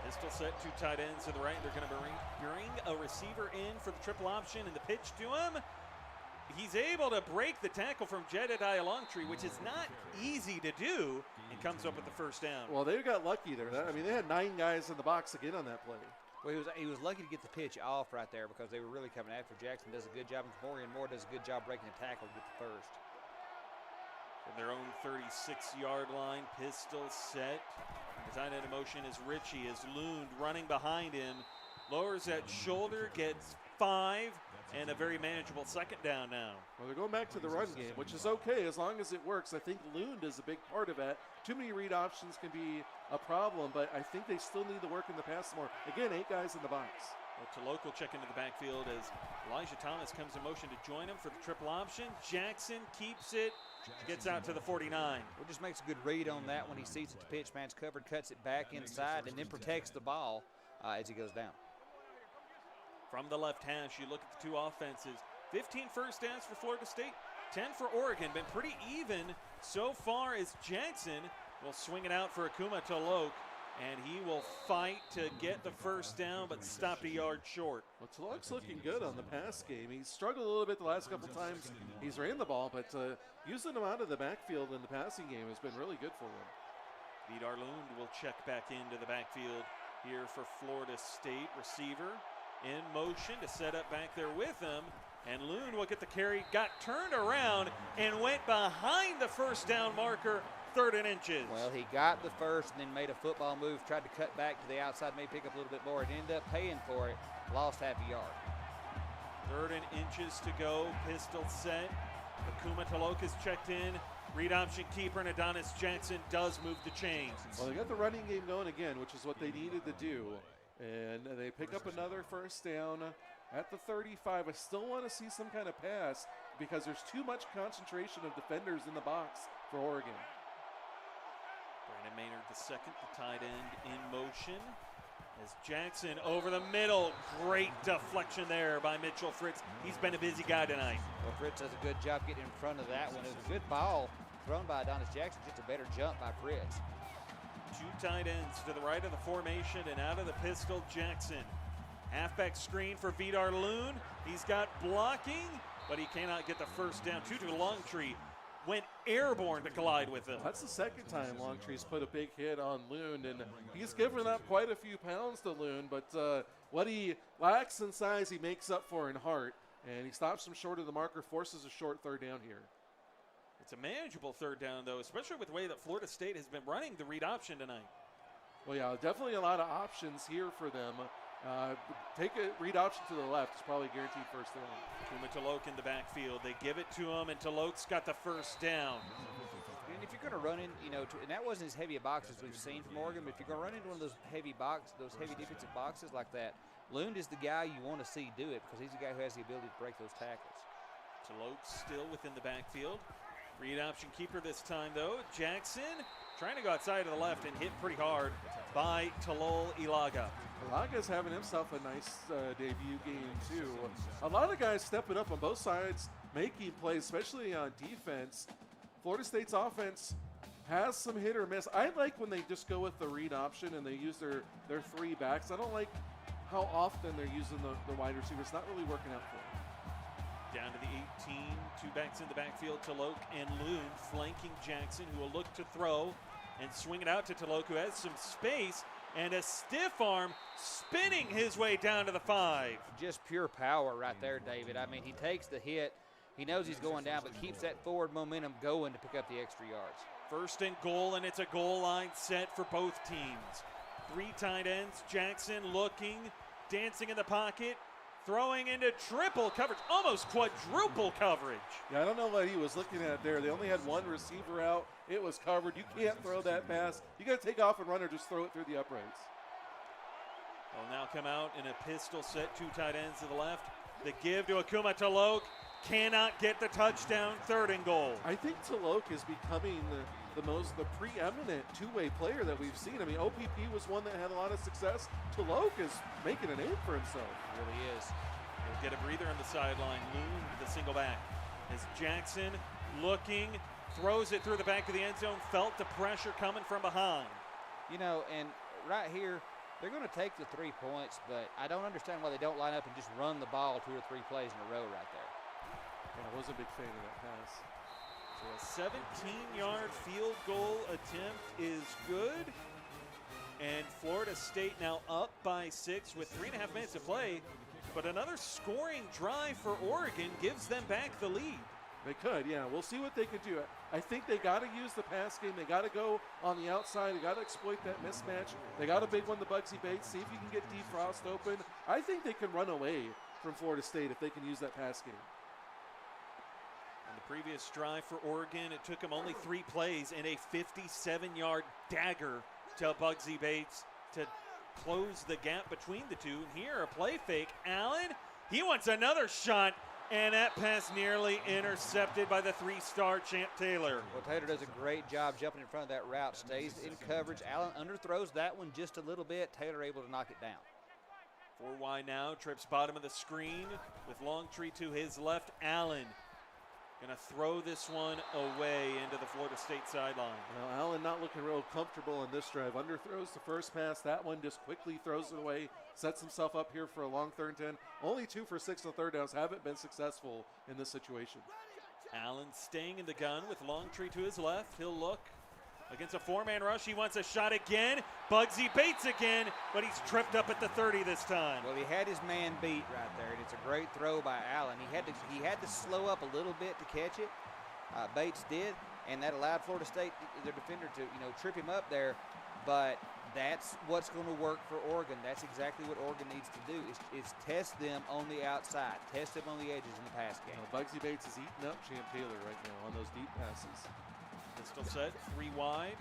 Pistol set, 2 tight ends to the right. They're going to bring a receiver in for the triple option, and the pitch to him. He's able to break the tackle from Jedediah Longtree, which is not easy to do, and comes up with the 1st down. Well, they got lucky there. I mean, they had 9 guys in the box again on that play. Well, he was lucky to get the pitch off right there because they were really coming after. Jackson does a good job, and Morgan Moore does a good job breaking the tackle to get the 1st. From their own 36-yard line, pistol set. Tight end in motion is Ritchie, as Lund running behind him. Lowers that shoulder, gets 5, and a very manageable 2nd down now. Well, they're going back to the run game, which is okay as long as it works. I think Lund is a big part of that. Too many read options can be a problem, but I think they still need to work in the pass more. Again, 8 guys in the box. Well, Toloco check into the backfield as Elijah Thomas comes in motion to join him for the triple option. Jackson keeps it, gets out to the 49. Well, just makes a good read on that when he sees that the pitch man's covered, cuts it back inside, and then protects the ball as he goes down. From the left hash, you look at the 2 offenses. 15 first downs for Florida State, 10 for Oregon. Been pretty even so far as Jackson will swing it out for Akuma Toloke, and he will fight to get the 1st down, but stopped a yard short. Well, Toloke's looking good on the pass game. He's struggled a little bit the last couple times he's ran the ball, but using him out of the backfield in the passing game has been really good for him. Vidar Lund will check back into the backfield here for Florida State. Receiver in motion to set up back there with him, and Lund will get the carry, got turned around and went behind the 1st down marker, 3rd and inches. Well, he got the 1st and then made a football move, tried to cut back to the outside, maybe pick up a little bit more, and ended up paying for it, lost half a yard. 3rd and inches to go, pistol set. Akuma Toloke is checked in. Read option keeper and Adonis Jackson does move the chains. Well, they got the running game going again, which is what they needed to do. And they pick up another 1st down at the 35. I still want to see some kind of pass because there's too much concentration of defenders in the box for Oregon. Brandon Maynard the 2nd, the tight end in motion. As Jackson over the middle, great deflection there by Mitchell Fritz. He's been a busy guy tonight. Well, Fritz does a good job getting in front of that one. It was a good ball thrown by Adonis Jackson, just a better jump by Fritz. 2 tight ends to the right of the formation and out of the pistol, Jackson. Halfback screen for Vidar Loon. He's got blocking but he cannot get the first down. To Longtree went airborne to collide with him. That's the second time Longtree's put a big hit on Loon, and he's given up quite a few pounds to Loon, but what he lacks in size, he makes up for in heart, and he stops him short of the marker, forces a short third down here. It's a manageable third down, though, especially with the way that Florida State has been running the read option tonight. Well, yeah, definitely a lot of options here for them. Take a read option to the left. It's probably guaranteed first down. Kuma Taloke in the backfield. They give it to him, and Taloke's got the first down. And if you're going to run in, and that wasn't as heavy a box as we've seen from Oregon, but if you're going to run into one of those heavy defensive boxes like that, Lund is the guy you want to see do it because he's the guy who has the ability to break those tackles. Taloke still within the backfield. Read option keeper this time, though. Jackson trying to go outside to the left and hit pretty hard by Talol Ilaga. Ilaga's having himself a nice debut game, too. A lot of guys stepping up on both sides, making plays, especially on defense. Florida State's offense has some hit or miss. I like when they just go with the read option and they use their three backs. I don't like how often they're using the wide receiver. It's not really working out for them. Down to the 18, two backs in the backfield, Taloke and Loon flanking Jackson, who will look to throw and swing it out to Taloke, who has some space, and a stiff arm spinning his way down to the 5. Just pure power right there, David. I mean, he takes the hit. He knows he's going down, but keeps that forward momentum going to pick up the extra yards. First and goal, and it's a goal line set for both teams. 3 tight ends, Jackson looking, dancing in the pocket, throwing into triple coverage, almost quadruple coverage. Yeah, I don't know what he was looking at there. They only had one receiver out. It was covered. You can't throw that pass. You got to take off and run or just throw it through the uprights. Will now come out in a pistol set, 2 tight ends to the left. The give to Akuma Taloke, cannot get the touchdown, 3rd and goal. I think Taloke is becoming the preeminent two-way player that we've seen. I mean, OPP was one that had a lot of success. Taloke is making a name for himself. He really is. He'll get a breather on the sideline. Loon, the single back. As Jackson looking, throws it through the back of the end zone, felt the pressure coming from behind. And right here, they're going to take the 3 points, but I don't understand why they don't line up and just run the ball 2 or 3 plays in a row right there. Yeah, I was a big fan of that pass. So a 17-yard field goal attempt is good. And Florida State now up by 6 with 3.5 minutes to play. But another scoring drive for Oregon gives them back the lead. They could, yeah. We'll see what they can do. I think they got to use the pass game. They got to go on the outside. They got to exploit that mismatch. They got a big one to Bugsy Bates. See if you can get DeFrost open. I think they can run away from Florida State if they can use that pass game. On the previous drive for Oregon, it took them only 3 plays and a 57-yard dagger to Bugsy Bates to close the gap between the two. Here, a play fake. Allen, he wants another shot. And that pass nearly intercepted by the 3-star Champ Taylor. Well, Taylor does a great job jumping in front of that route, stays in coverage. Allen underthrows that one just a little bit. Taylor able to knock it down. 4 wide now, trips bottom of the screen with Longtree to his left. Allen going to throw this one away into the Florida State sideline. Well, Allen not looking real comfortable in this drive. Underthrows the first pass. That one just quickly throws it away. Sets himself up here for a long 3rd and 10. Only 2 for 6 on 3rd downs. Haven't been successful in this situation. Allen staying in the gun with Longtree to his left. He'll look against a 4-man rush. He wants a shot again. Bugsy Bates again, but he's tripped up at the 30 this time. Well, he had his man beat right there, and it's a great throw by Allen. He had to slow up a little bit to catch it. Bates did, and that allowed Florida State, their defender, to trip him up there. But that's what's going to work for Oregon. That's exactly what Oregon needs to do is test them on the outside, test them on the edges in the pass game. Bugsy Bates is eating up Champ Taylor right now on those deep passes. Pistol set, 3 wide.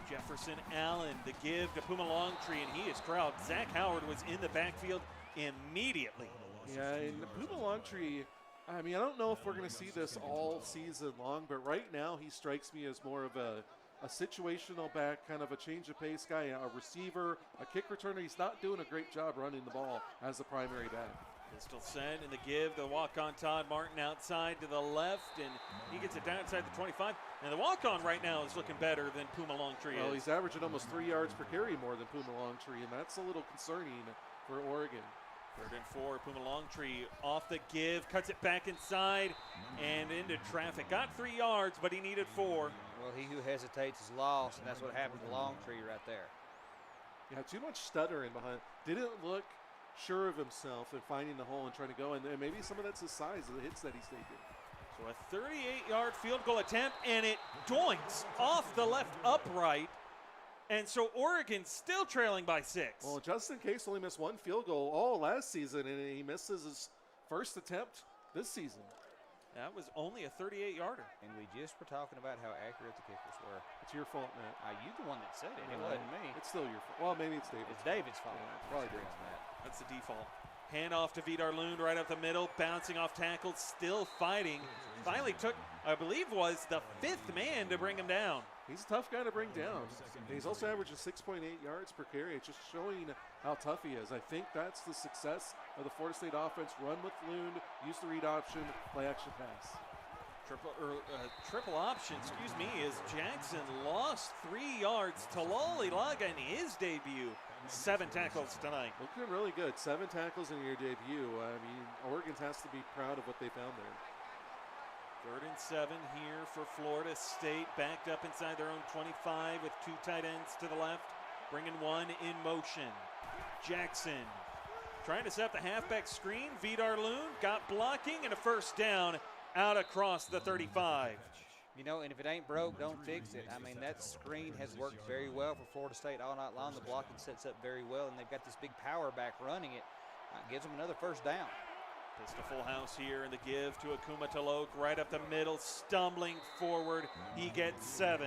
Jefferson Allen, the give to Puma Longtree, and he is corralled. Zach Howard was in the backfield immediately. Yeah, and Puma Longtree, I mean, I don't know if we're going to see this all season long, but right now he strikes me as more of a situational back, kind of a change of pace guy, a receiver, a kick returner. He's not doing a great job running the ball as the primary back. Pistol set and the give, the walk-on Todd Martin outside to the left, and he gets it down inside the 25. And the walk-on right now is looking better than Puma Longtree is. Well, he's averaging almost 3 yards per carry more than Puma Longtree, and that's a little concerning for Oregon. Third and 4, Puma Longtree off the give, cuts it back inside and into traffic. Got 3 yards, but he needed 4. Well, he who hesitates is lost, and that's what happened to Longtree right there. Yeah, too much stuttering behind. Didn't look sure of himself in finding the hole and trying to go, and maybe some of that's the size of the hits that he's taking. So a 38-yard field goal attempt, and it doinks off the left upright. And so Oregon's still trailing by 6. Well, Justin Case only missed 1 field goal all last season, and he misses his first attempt this season. That was only a 38-yarder. And we just were talking about how accurate the kickers were. It's your fault, Matt. You the one that said it. It wasn't me. It's still your fault. Well, maybe it's David's. It's David's fault. Yeah, probably Disagree David's. on that. That's the default. Handoff to Vidar Lund right up the middle, bouncing off tackles, still fighting. Finally took, I believe, was the 5th man to bring him down. He's a tough guy to bring down. And he's also averaging 6.8 yards per carry. It's just showing how tough he is. I think that's the success of the Florida State offense. Run with Lund, use the read option, play action pass. Triple option, excuse me, as Jackson lost 3 yards. Talali Laga in his debut. 7 tackles tonight. Looking really good. 7 tackles in your debut. I mean, Oregon has to be proud of what they found there. 3rd and 7 here for Florida State. Backed up inside their own 25 with 2 tight ends to the left. Bringing 1 in motion. Jackson trying to set up the halfback screen. Vidar Lund got blocking and a first down out across the 35. You know, and if it ain't broke, don't fix it. I mean, that screen has worked very well for Florida State all night long. The blocking sets up very well, and they've got this big power back running it. Gives them another first down. Just a full house here in the give to Akuma Talok right up the middle, stumbling forward. He gets 7.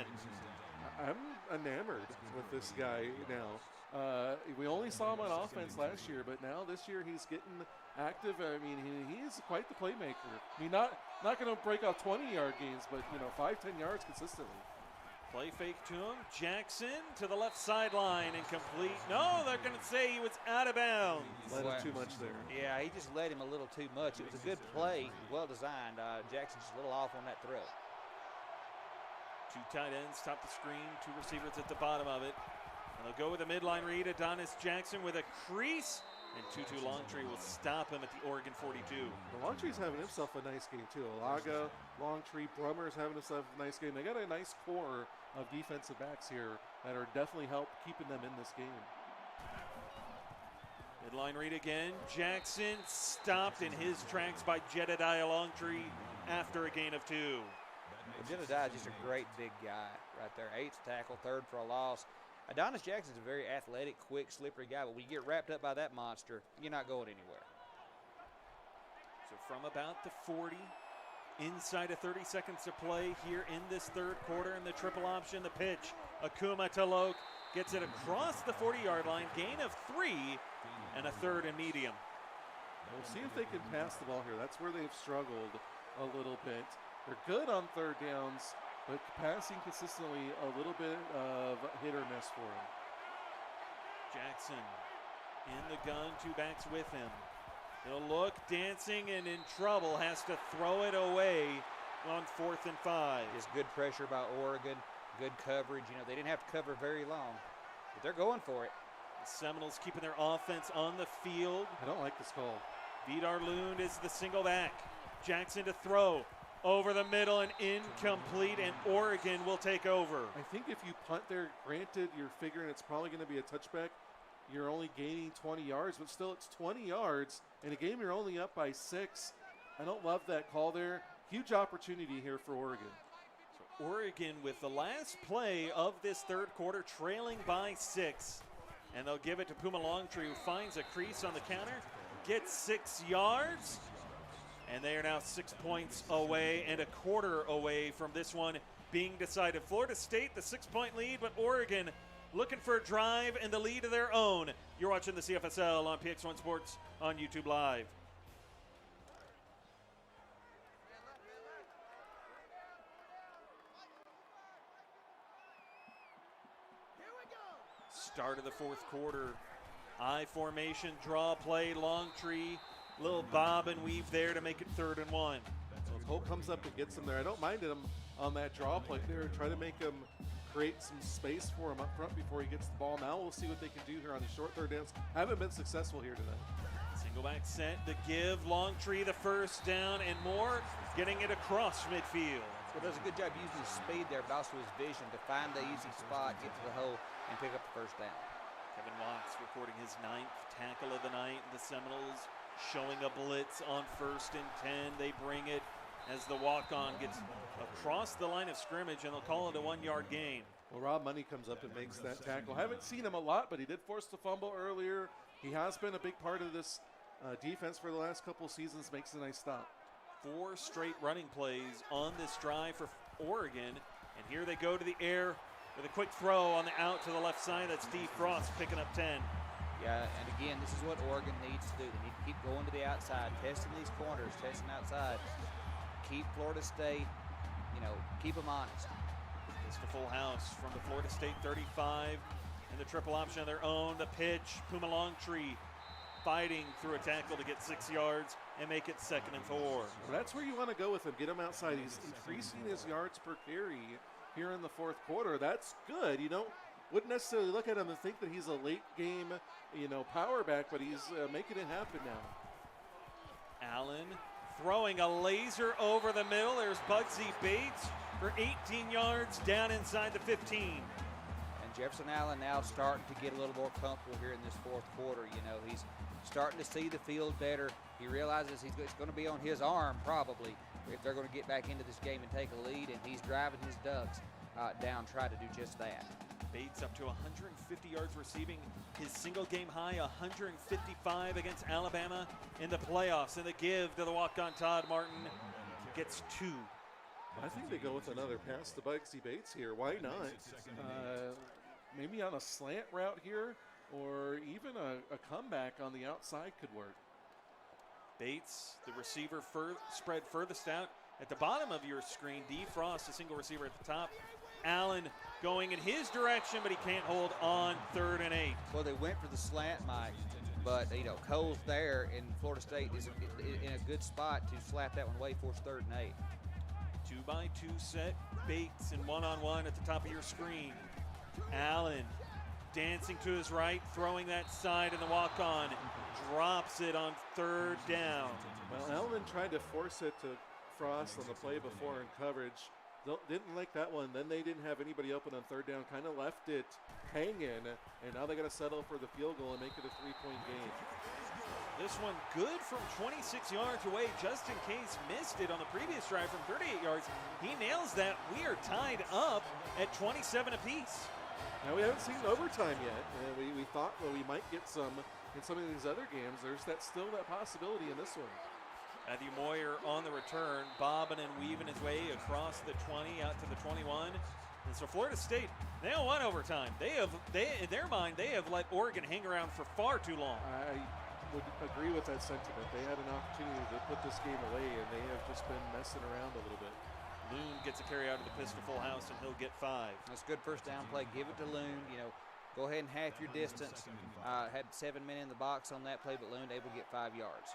I'm enamored with this guy now. We only saw him on offense last year, but now this year he's getting active. I mean, he is quite the playmaker. I mean, not going to break out 20-yard gains, but, 5, 10 yards consistently. Play fake to him. Jackson to the left sideline and complete. No, they're going to say he was out of bounds. Let him too much there. Yeah, he just let him a little too much. It was a good play, well designed. Jackson's just a little off on that throw. 2 tight ends top the screen, 2 receivers at the bottom of it. And they'll go with a midline read. Adonis Jackson with a crease. And Tutu Longtree will stop him at the Oregon 42. Well, Longtree's having himself a nice game, too. Alaga, Longtree, Brummer's having himself a nice game. They got a nice core of defensive backs here that are definitely keeping them in this game. Midline read again. Jackson stopped in his tracks by Jedediah Longtree after a gain of 2. Well, Jedediah is just a great big guy right there. 8th tackle, 3rd for a loss. Adonis Jackson's a very athletic, quick, slippery guy, but when you get wrapped up by that monster, you're not going anywhere. So from about the 40, inside of 30 seconds to play here in this 3rd quarter in the triple option, the pitch. Akuma Talok gets it across the 40-yard line, gain of 3, and a 3rd and medium. We'll see if they can pass the ball here. That's where they've struggled a little bit. They're good on 3rd downs, but passing consistently a little bit of hit or miss for him. Jackson in the gun, 2 backs with him. He'll look, dancing and in trouble, has to throw it away on 4th and 5. Just good pressure by Oregon, good coverage. They didn't have to cover very long, but they're going for it. The Seminoles keeping their offense on the field. I don't like this call. Vidar Lund is the single back. Jackson to throw. Over the middle and incomplete, and Oregon will take over. I think if you punt there, granted, you're figuring it's probably going to be a touchback. You're only gaining 20 yards, but still it's 20 yards. In a game you're only up by 6. I don't love that call there. Huge opportunity here for Oregon. So Oregon with the last play of this 3rd quarter trailing by 6. And they'll give it to Puma Longtree, who finds a crease on the counter, gets 6 yards. And they are now 6 points away and a quarter away from this one being decided. Florida State, the 6-point lead, but Oregon looking for a drive and the lead of their own. You're watching the CFSL on PX1 Sports on YouTube Live. Start of the 4th quarter. I formation, draw play, Longtree. Little bob and weave there to make it 3rd and 1. So if Hope comes up and gets him there, I don't mind him on that draw play there. Try to make him create some space for him up front before he gets the ball. Now we'll see what they can do here on the short 3rd downs. Haven't been successful here tonight. Single Nickelback set, the give, Longtree the first down, and more getting it across midfield. So does a good job using his speed there, but also his vision to find the easy spot, get to the hole, and pick up the first down. Kevin Watts recording his 9th tackle of the night. The Seminoles showing a blitz on 1st and 10. They bring it as the walk-on gets across the line of scrimmage, and they'll call it a 1-yard gain. Well, Rob Money comes up and makes that tackle. Haven't seen him a lot, but he did force the fumble earlier. He has been a big part of this defense for the last couple seasons, makes a nice stop. 4 straight running plays on this drive for Oregon, and here they go to the air with a quick throw on the out to the left side. That's Steve Frost picking up 10. Yeah, and again, this is what Oregon needs to do. They need to keep going to the outside, testing these corners, testing outside. Keep Florida State, keep them honest. It's the full house from the Florida State 35 and the triple option of their own. The pitch, Puma Longtree fighting through a tackle to get 6 yards and make it 2nd and 4. Well, that's where you want to go with him. Get him outside. He's increasing his yards per carry here in the 4th quarter. That's good. Wouldn't necessarily look at him and think that he's a late game, power back, but he's making it happen now. Allen throwing a laser over the middle. There's Bugsy Bates for 18 yards down inside the 15. And Jefferson Allen now starting to get a little more comfortable here in this 4th quarter. He's starting to see the field better. He realizes it's going to be on his arm probably if they're going to get back into this game and take a lead, and he's driving his Ducks down, trying to do just that. Bates up to 150 yards receiving, his single game high 155 against Alabama in the playoffs. And the give to the walk-on Todd Martin gets 2. I think they go with another pass to Bugsy Bates here. Why not? Maybe on a slant route here, or even a comeback on the outside could work. Bates, the receiver spread furthest out at the bottom of your screen. D. Frost, a single receiver at the top. Allen going in his direction, but he can't hold on 3rd and 8. Well, they went for the slant, Mike, but Cole's there, and Florida State is in a good spot to slap that one away, force 3rd and 8. 2-by-2 set, Bates and one-on-one at the top of your screen. Allen dancing to his right, throwing that side, and the walk-on drops it on 3rd down. Well, Allen tried to force it to Frost on the play before in coverage. Didn't like that one. Then they didn't have anybody open on 3rd down, kind of left it hanging, and now they got to settle for the field goal and make it a 3-point game. This one good from 26 yards away. Justin Case missed it on the previous drive from 38 yards. He nails that. We are tied up at 27 apiece. Now, we haven't seen overtime yet. We thought, we might get some in some of these other games. There's still that possibility in this one. Matthew Moyer on the return, bobbing and weaving his way across the 20 out to the 21. And so Florida State, they don't want overtime. They in their mind, they have let Oregon hang around for far too long. I would agree with that sentiment. They had an opportunity to put this game away, and they have just been messing around a little bit. Loon gets a carry out of the pistol full house, and he'll get 5. That's a good first down play. Give it to Loon. Go ahead and half your distance. Had 7 men in the box on that play, but Loon able to get 5 yards.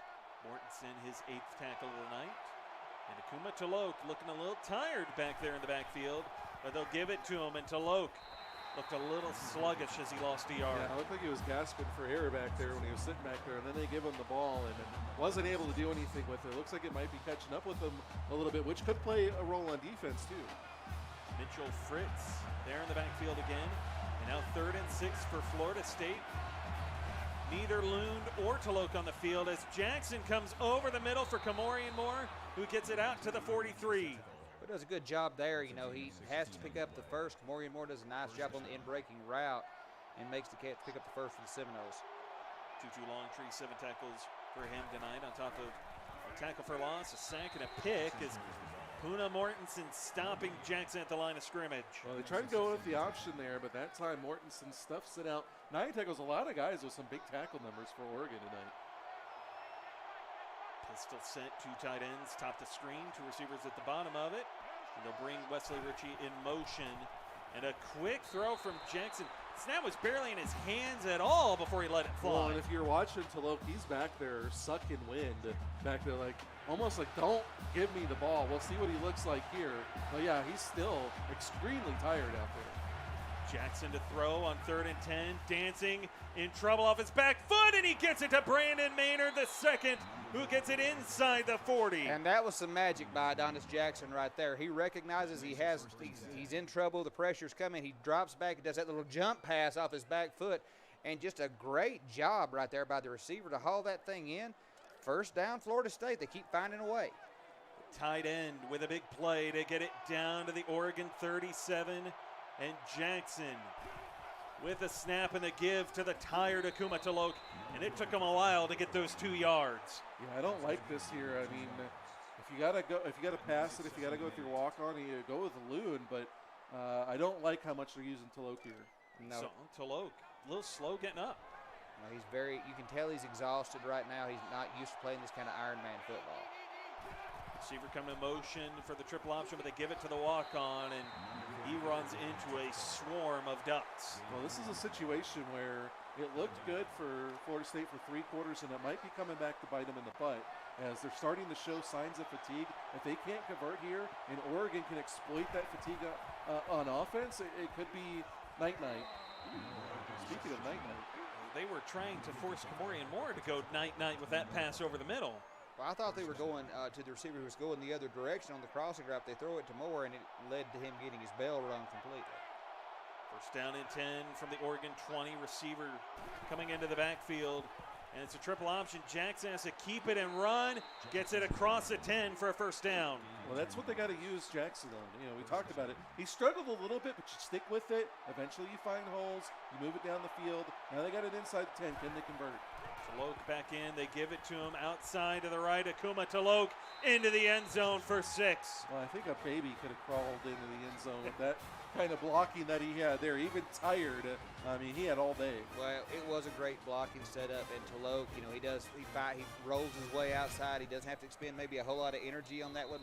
Mortensen, his 8th tackle of the night. And Akuma Taloke looking a little tired back there in the backfield, but they'll give it to him. And Taloke looked a little sluggish as he lost a yard. Yeah, it looked like he was gasping for air back there when he was sitting back there, and then they give him the ball and wasn't able to do anything with it. Looks like it might be catching up with him a little bit, which could play a role on defense too. Mitchell Fritz there in the backfield again. And now 3rd and 6 for Florida State. Neither Lund or Taloke on the field as Jackson comes over the middle for Kamorian Moore, who gets it out to the 43. But does a good job there. He has to pick up the first. Kamorian Moore does a nice job on the in-breaking route and makes the catch, pick up the first for the Seminoles. 2-2 Longtree, 7 tackles for him tonight on top of a tackle for loss, a sack, and a pick as Puna Mortensen stopping Jackson at the line of scrimmage. Well, they tried to go with the option there, but that time Mortensen stuffs it out. Now he tackles a lot of guys with some big tackle numbers for Oregon tonight. Pistol set, 2 tight ends, top the screen, 2 receivers at the bottom of it. And they'll bring Wesley Ritchie in motion. And a quick throw from Jackson. Snap was barely in his hands at all before he let it fly. Well, and if you're watching Taloke, he's back there sucking wind. Back there almost like, don't give me the ball. We'll see what he looks like here. But yeah, he's still extremely tired out there. Jackson to throw on 3rd and 10. Dancing in trouble off his back foot, and he gets it to Brandon Maynard, the second, who gets it inside the 40. And that was some magic by Adonis Jackson right there. He recognizes he's in trouble. The pressure's coming. He drops back. He does that little jump pass off his back foot. And just a great job right there by the receiver to haul that thing in. First down, Florida State. They keep finding a way. Tight end with a big play to get it down to the Oregon 37. And Jackson with a snap and a give to the tired Akuma Talok. And it took him a while to get those 2 yards. Yeah, I don't like this here. I mean, if you gotta pass it, if you gotta go with your walk on, you go with Loon. But I don't like how much they're using Talok here. No. So Talok, a little slow getting up. No, he's very. You can tell he's exhausted right now. He's not used to playing this kind of Iron Man football. Receiver coming in motion for the triple option, but they give it to the walk-on, and he runs into a swarm of Ducks. Well, this is a situation where it looked good for Florida State for 3 quarters, and it might be coming back to bite them in the butt as they're starting to show signs of fatigue. If they can't convert here, and Oregon can exploit that fatigue on offense, it could be night-night. Speaking of night-night. They were trying to force Kamorian Moore to go night-night with that pass over the middle. Well, I thought they were going to the receiver who was going the other direction on the crossing route. They throw it to Moore, and it led to him getting his bell rung completely. First down and 10 from the Oregon 20. Receiver coming into the backfield, and it's a triple option. Jackson has to keep it and run. Gets it across the 10 for a first down. Well, that's what they got to use Jackson on. You know, we talked about it. He struggled a little bit, but you stick with it. Eventually you find holes. You move it down the field. Now they got it inside the 10. Can they convert? Talok back in. They give it to him outside to the right. Akuma Talok into the end zone for 6. Well, I think a baby could have crawled into the end zone with that kind of blocking that he had there. Even tired. I mean, he had all day. Well, it was a great blocking setup, and Talok, you know, he rolls his way outside. He doesn't have to expend maybe a whole lot of energy on that one.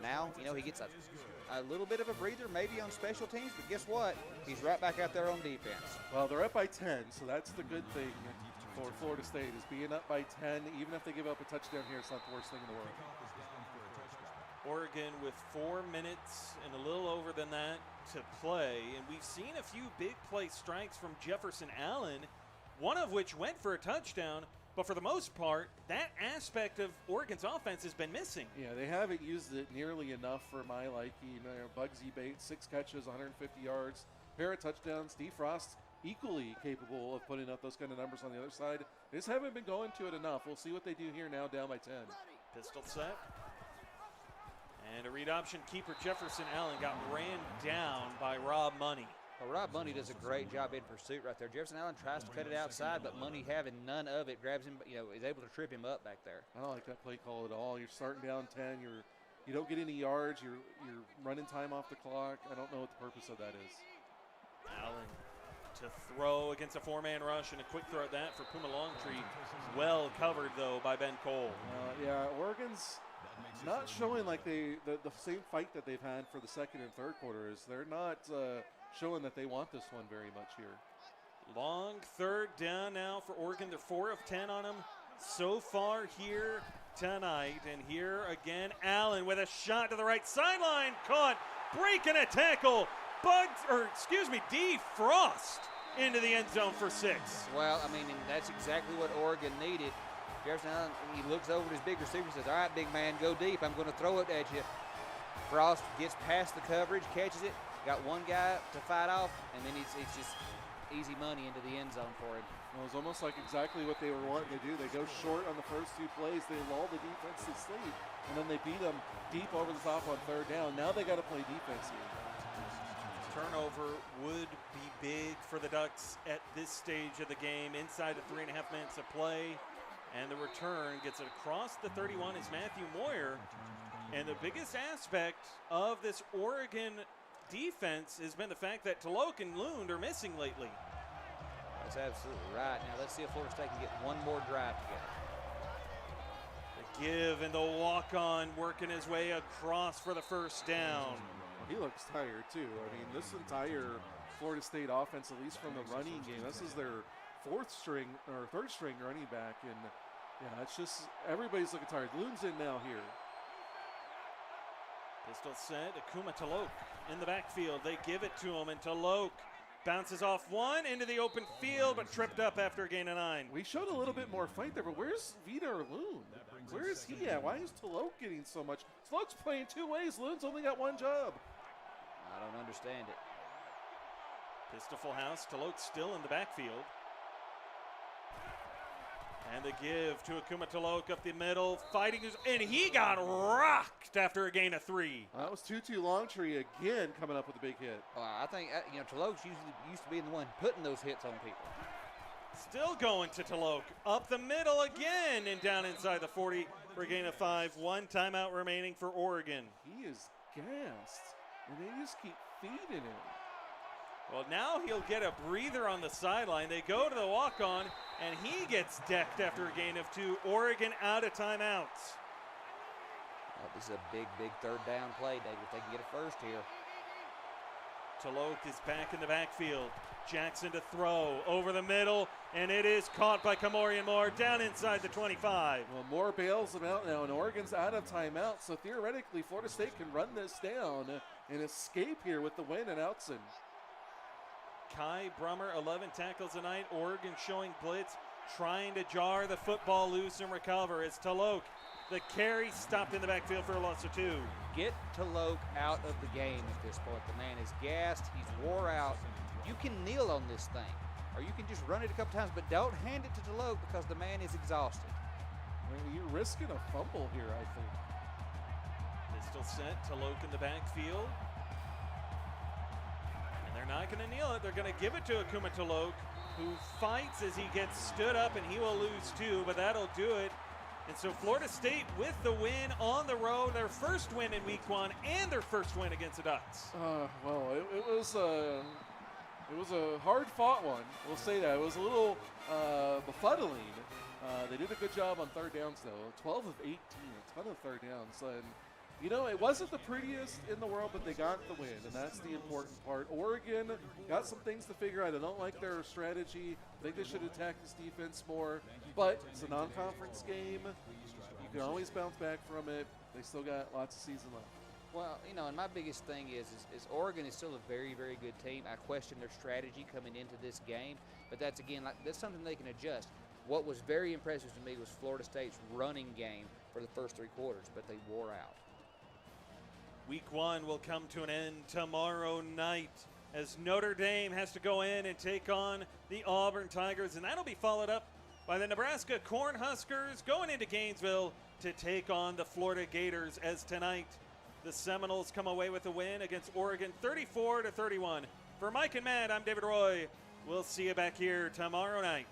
Now, you know, he gets a little bit of a breather maybe on special teams, but guess what? He's right back out there on defense. Well, they're up by 10, so that's the good thing for Florida State is being up by 10. Even if they give up a touchdown here, it's not the worst thing in the world. Oregon with 4 minutes and a little over than that to play, and we've seen a few big play strikes from Jefferson Allen, one of which went for a touchdown, but for the most part, that aspect of Oregon's offense has been missing. Yeah, they haven't used it nearly enough for my liking. Bugsy Bates, 6 catches, 150 yards, pair of touchdowns. Steve Frost equally capable of putting up those kind of numbers on the other side. They just haven't been going to it enough. We'll see what they do here now, down by 10. Pistol set. And a read option keeper, Jefferson Allen, got ran down by Rob Money. Well, Rob Money does a great job in pursuit right there. Jefferson Allen tries to cut it outside, but Money, having none of it, grabs him, you know, is able to trip him up back there. I don't like that play call at all. You're starting down 10. You don't get any yards. You're running time off the clock. I don't know what the purpose of that is. Allen to throw against a 4-man rush, and a quick throw at that for Puma Longtree. Well covered, though, by Ben Cole. Yeah, Oregon's not showing like the same fight that they've had for the second and third quarters. They're not showing that they want this one very much here. Long third down now for Oregon. They're 4 of 10 on them so far here tonight. And here again, Allen with a shot to the right sideline. Caught, breaking a tackle. D. Frost into the end zone for 6. Well, I mean, and that's exactly what Oregon needed. Jefferson Allen, he looks over at his big receiver and says, all right, big man, go deep. I'm going to throw it at you. Frost gets past the coverage, catches it, got one guy to fight off, and then it's just easy money into the end zone for him. Well, it was almost like exactly what they were wanting to do. They go short on the first 2 plays. They lull the defense to sleep, and then they beat them deep over the top on third down. Now they got to play defense here. Turnover would be big for the Ducks at this stage of the game. Inside of 3.5 minutes of play. And the return gets it across the 31 is Matthew Moyer. And the biggest aspect of this Oregon defense has been the fact that Talok and Lund are missing lately. That's absolutely right. Now let's see if Florida State can get one more drive together. The give and the walk-on working his way across for the first down. He looks tired too. I mean, this entire Florida State offense, at least from the running game, this is their 3rd string running back, and yeah, it's just everybody's looking tired. Loon's in now here. Pistol set, Akuma Talok in the backfield. They give it to him, and Talok Bounces off one into the open field, but tripped up after a gain of 9. We showed a little bit more fight there, but where's Vidar Loon? Where is he at? Why is Taloke getting so much? Taloke's playing 2 ways. Loon's only got 1 job. I don't understand it. Pistol full house. Taloke still in the backfield. And the give to Akuma Taloke up the middle, fighting, and he got rocked after a gain of 3. That was Tutu Longtree again coming up with a big hit. I think Taloke's used to being the one putting those hits on people. Still going to Taloke, up the middle again, and down inside the 40 for a gain of 5. 1 timeout remaining for Oregon. He is gassed, and they just keep feeding him. Well, now he'll get a breather on the sideline. They go to the walk-on, and he gets decked after a gain of 2. Oregon out of timeouts. This is a big, big third down play, David, if they can get it first here. Taloke is back in the backfield. Jackson to throw over the middle, and it is caught by Kamorian Moore down inside the 25. Well, Moore bails him out now, and Oregon's out of timeout, so theoretically Florida State can run this down and escape here with the win at Outson. Kai Brummer, 11 tackles tonight. Oregon showing blitz, trying to jar the football loose and recover. It's Taloke. The carry stopped in the backfield for a loss of 2. Get Taloke out of the game at this point. The man is gassed. He's wore out. You can kneel on this thing, or you can just run it a couple times, but don't hand it to Taloke because the man is exhausted. I mean, you're risking a fumble here, I think. Pistol set, Taloke in the backfield. And they're not going to kneel it. They're going to give it to Akuma Taloke, who fights as he gets stood up, and he will lose 2, but that'll do it. And so Florida State with the win on the road, their first win in week 1 and their first win against the Ducks. Well, it was a hard-fought one. We'll say that. It was a little befuddling. They did a good job on third downs, though. 12 of 18, a ton of third downs. And, it wasn't the prettiest in the world, but they got the win, and that's the important part. Oregon got some things to figure out. I don't like their strategy. I think they should attack this defense more, but it's a non-conference game. You can always bounce back from it. They still got lots of season left. Well, and my biggest thing is Oregon is still a very, very good team. I question their strategy coming into this game, but that's something they can adjust. What was very impressive to me was Florida State's running game for the first 3 quarters, but they wore out. Week 1 will come to an end tomorrow night as Notre Dame has to go in and take on the Auburn Tigers, and that'll be followed up by the Nebraska Cornhuskers going into Gainesville to take on the Florida Gators, as tonight the Seminoles come away with a win against Oregon 34-31. For Mike and Matt, I'm David Roy. We'll see you back here tomorrow night.